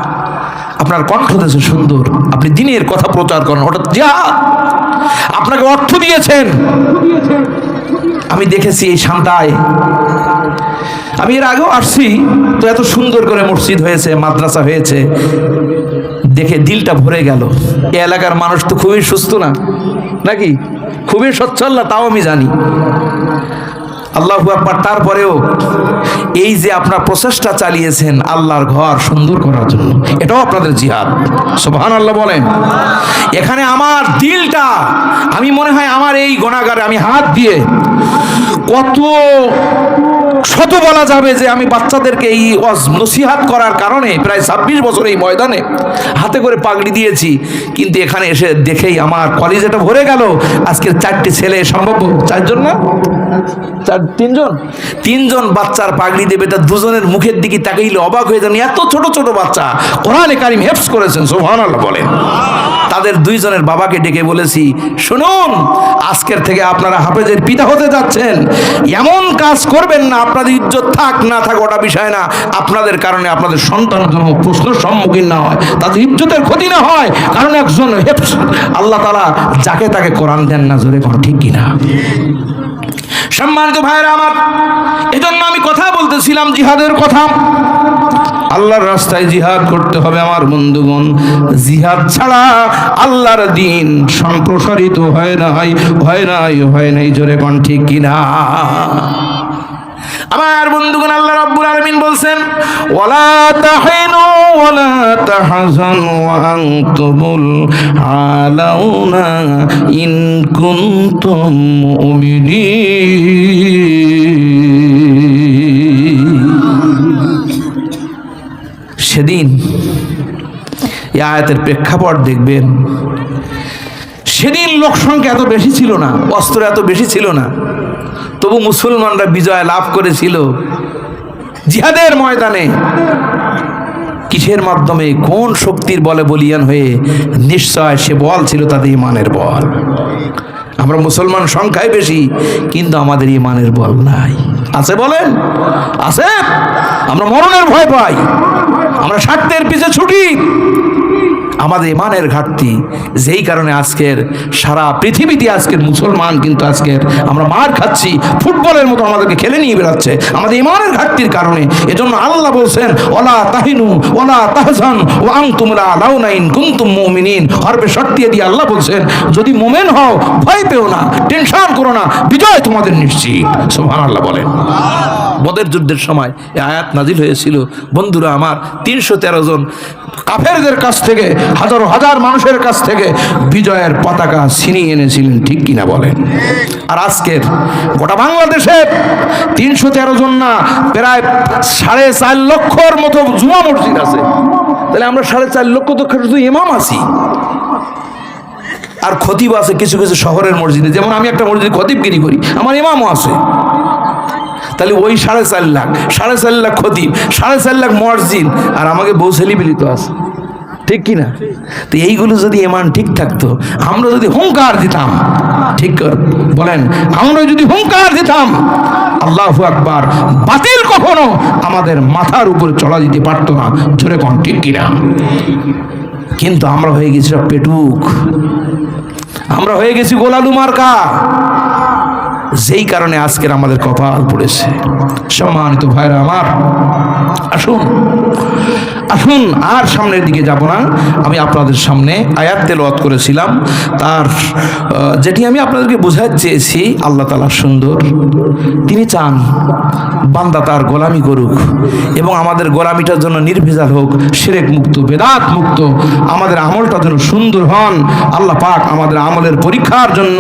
আপনার কণ্ঠ দেশে সুন্দর, আপনি দিনের কথা প্রচার করেন, ওটা জিহাদ। আপনাকে অর্থ দিয়েছেন, আমি দেখেছি এই শান্তায়, আমি এর আগেও আসছি তো, এত সুন্দর করে মসজিদ হয়েছে, মাদ্রাসা হয়েছে, দেখে দিলটা ভরে গেল। এই এলাকার মানুষ তো খুবই সুস্থ না নাকি? খুবই সচ্ছল না, তাও আমি জানি। আল্লাহু আকবার। তারপরেও এই যে আপনার প্রচেষ্টা চালিয়েছেন আল্লাহর ঘর সুন্দর করার জন্য, এটাও আপনাদের জিহাদ। সুবহানাল্লাহ বলেন। এখানে আমার দিলটা, আমি মনে হয় আমার এই গুনাহগারে আমি হাত দিয়ে কত শত বলা যাবে যে আমি বাচ্চাদেরকে এই নসিহাত করার কারণে প্রায় 26 বছর এই ময়দানে হাতে করে পাগড়ি দিয়েছি, কিন্তু এখানে এসে দেখেই আমার কলেজটা ভরে গেল। আজকের 4টে ছেলে, সম্ভব 4জন না, 3জন বাচ্চার পাগড়ি দেবে, তা দুজনের মুখের দিকে তাকাইলে অবাক হয়ে যান, এত ছোট ছোট বাচ্চা কোরআনে কারিম হেফজ করেছেন। সুবহানাল্লাহ বলেন। তাদের 2 জনের বাবাকে ডেকে বলেছি, শুনুন, আজকের থেকে আপনারা হাফেজের পিতা হতে যাচ্ছেন, এমন কাজ করবেন না, আপনাদের ইজ্জত থাক না থাক ওটা বিষয় না, আপনাদের কারণে আপনাদের সন্তান যেন প্রশ্নের সম্মুখীন না হয়, তাদের ইজ্জতের ক্ষতি না হয়। কারণ একজন হেফজ আল্লাহ তাআলা যাকে তাকে কোরআন দেন না, জোরে কোন ঠিক কিনা? সম্মানিত ভাইরা আমার, এজন্য আমি কথা বলতেছিলাম জিহাদের কথা। আল্লাহর রাস্তায় জিহাদ করতে হবে আমার বন্ধুগণ। জিহাদ ছাড়া আল্লাহর দ্বীন সম্প্রসারিত হয় নাই, জোরে কোন ঠিক কিনা? আমার বন্ধুগণ, আল্লাহ রাব্বুল আলামিন বলছেন, ওয়ালা তাহিনু ওয়ালা তাহজানু ওয়া আনতুমুল আলাউনা ইন কুনতুম মুমিনিন। সেদিন এই আয়াতের প্রেক্ষাপট দেখবেন, সেদিন লোক সংখ্যা এত বেশি ছিল না, অস্ত্র এত বেশি ছিল না, তবু মুসলমানরা বিজয় লাভ করেছিল জিহাদের ময়দানে। কিসের মাধ্যমে, কোন শক্তির বলে বলিয়ান হয়ে? নিশ্চয় সে বল ছিল তাদের ঈমানের বল। আমরা মুসলমান সংখ্যায় বেশি, কিন্তু আমাদের ঈমানের বল নাই। আছে বলেন? আছে? আমরা মরণের ভয় পাই, আমরা স্বার্থের পিছে ছুটি, আমাদের ঈমানের ঘাটতি। যেই কারণে আজকের সারা পৃথিবীতে আজকের মুসলমান কিন্তু আজকের আমরা মার খাচ্ছি, ফুটবলের মতো আমাদেরকে খেলে নিয়ে বেড়াচ্ছে আমাদের ঈমানের ঘাটতির কারণে। এজন্য আল্লাহ বলছেন, ওয়ালা তাহিনু ওয়ালা তাহজান ওয়া আনতুমুল আলাউনা ইন কুনতুম মুমিনিন। হরফে শর্ত দিয়ে আল্লাহ বলছেন, যদি মুমিন হও ভয় পেও না, টেনশন করো না, বিজয় তোমাদের নিশ্চিত। সুবহানাল্লাহ বলেন। বদর যুদ্ধের সময় এই আয়াত নাজিল হয়েছিল। বন্ধুরা আমার, 313 জন কাফেরদের কাছ থেকে, হাজার হাজার মানুষের কাছ থেকে বিজয়ের পতাকা ছিনিয়ে এনেছিলেন, ঠিক কিনা বলেন? আর আজকের গোটা বাংলাদেশের 313 জন না, প্রায় 4.5 লক্ষর মতো জুমা মসজিদ আছে। তাহলে আমরা 4.5 লক্ষ তো শুধু ইমাম আছি, আর খতিব আছে কিছু কিছু শহরের মসজিদে। যেমন আমি একটা মসজিদে খতিবগিরি করি, আমার ইমামও আছে। তাহলে ওই 4.5 লাখ, 4.5 লাখ খতিব, 4.5 লাখ মসজিদ, আর আমাকে বউ ছেলেপিলি তো আছে, ঠিক কিনা? তো এইগুলো যদি ইমান ঠিক থাকতো, আমরা যদি হুঙ্কার দিতাম, ঠিক বলেন, আমরা যদি হুঙ্কার দিতাম, আল্লাহু আকবার, বাতিল কখনো আমাদের মাথার উপরে চড়া দিতে পারতো না। জোরে কোন, ঠিক কিনা? কিন্তু আমরা হয়ে গেছি সব পেটুক, আমরা হয়ে গেছি গোলালু মার্কা, যেই কারণে আজকের আমাদের কপাল পড়েছে। সম্মানিত ভাইরা আমার, আসুন আসুন, আর সামনের দিকে যাব না। আমি আপনাদের সামনে আয়াত তেলাওয়াত করেছিলাম, তার যেটি আমি আপনাদেরকে বোঝাতে চেয়েছি, আল্লাহ তাআলা সুন্দর, তিনি চান বান্দা তার গোলামি করুক এবং আমাদের গোলামিটার জন্য নির্ভেজাল হোক, শিরক মুক্ত, বেদাত মুক্ত, আমাদের আমলটা যেন সুন্দর হন। আল্লাহ পাক আমাদের আমলের পরীক্ষার জন্য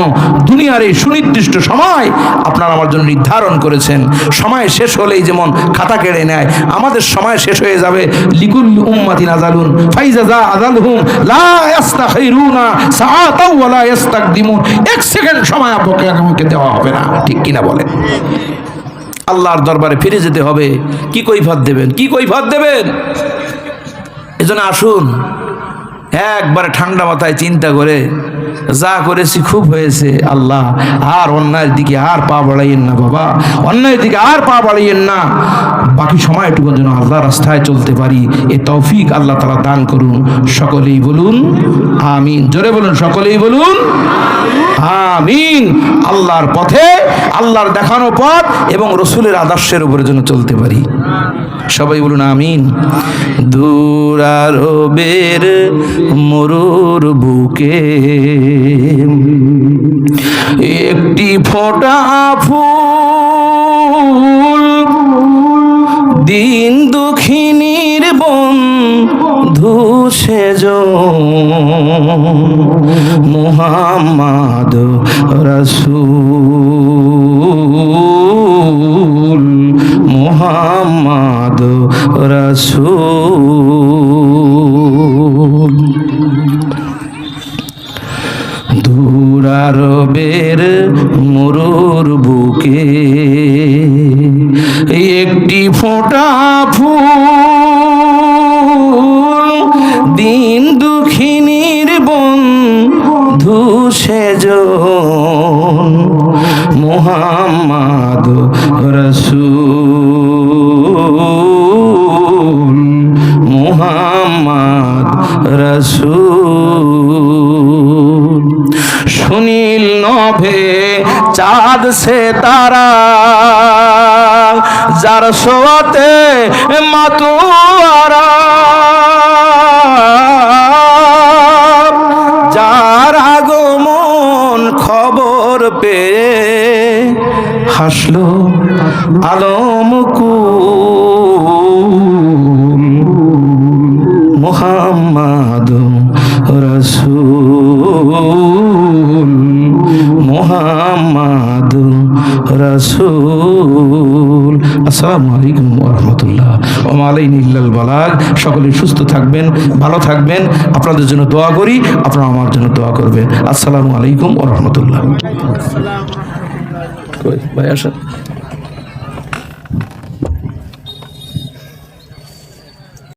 দুনিয়ার এই সুনির্দিষ্ট সময় আপনারা আমার জন্য নির্ধারণ করেছেন। সময় শেষ হলেই যেমন খাতা কেড়ে নেয়, আমাদের সময় শেষ হয়ে যাবে। লিকুল্লি উম্মাতিন আজালুন ফাইজা যা আজালহুম লা ইস্তাখিরুনা সাআতাও ওয়া লা ইস্তাকদিমুন। 1 সেকেন্ড সময় আপনাকে দেওয়া হবে না, ঠিক কিনা বলেন? আল্লাহর দরবারে ফিরে যেতে হবে। কি কৈফিয়ত দেবেন, কি কৈফিয়ত দেবেন? এজন্য আসুন একবারে ঠান্ডা মাথায় চিন্তা করে, যা করেছি খুব হয়েছে, আল্লাহ আর অন্যায়ের দিকে আর পা বাড়াইয়েন না বাবা, অন্যায়ের দিকে আর পা বাড়াইয়েন না। বাকি সময়টুকু যেন আল্লাহ রাস্তায় চলতে পারি, এ তৌফিক আল্লাহ তাআলা দান করুন। সকলেই বলুন আমিন। জোরে বলুন, সকলেই বলুন আমিন। আল্লাহর পথে, আল্লাহর দেখানো পথ এবং রসুলের আদর্শের উপরে যেন চলতে পারি। সবাই বলুন আমিন। দূরারবের মরুর বুকে একটি ফোঁটা ফুল, দিন দুঃখিনীর বন্ধু সেজন, মুহাম্মদ রাসূল, মুহাম্মদ রাসূল। দূরারবের মরুর বুকে একটি ফোঁটা ফুল, দিন দুঃখিনীর বন্ধু সেজন, মুহাম্মদ রাসূল, মুহাম্মদ রাসূল। সুনীল নভে চাঁদ সে তারা, যার সোয়াতে মাতোয়ারা, যার আগমন খবর পেয়ে হাসলো আলমকুল, মুহাম্মদ রাসূল, মুহাম্মদ রাসূল। আসসালামু আলাইকুম ওয়া রাহমাতুল্লাহ ওয়া মা আলাইনা ইল্লাল বালাগ। সকলে সুস্থ থাকবেন, ভালো থাকবেন। আপনাদের জন্য দোয়া করি, আপনারা আমার জন্য দোয়া করবেন। আসসালামু আলাইকুম ওয়া রাহমাতুল্লাহ। ভাই আসেন।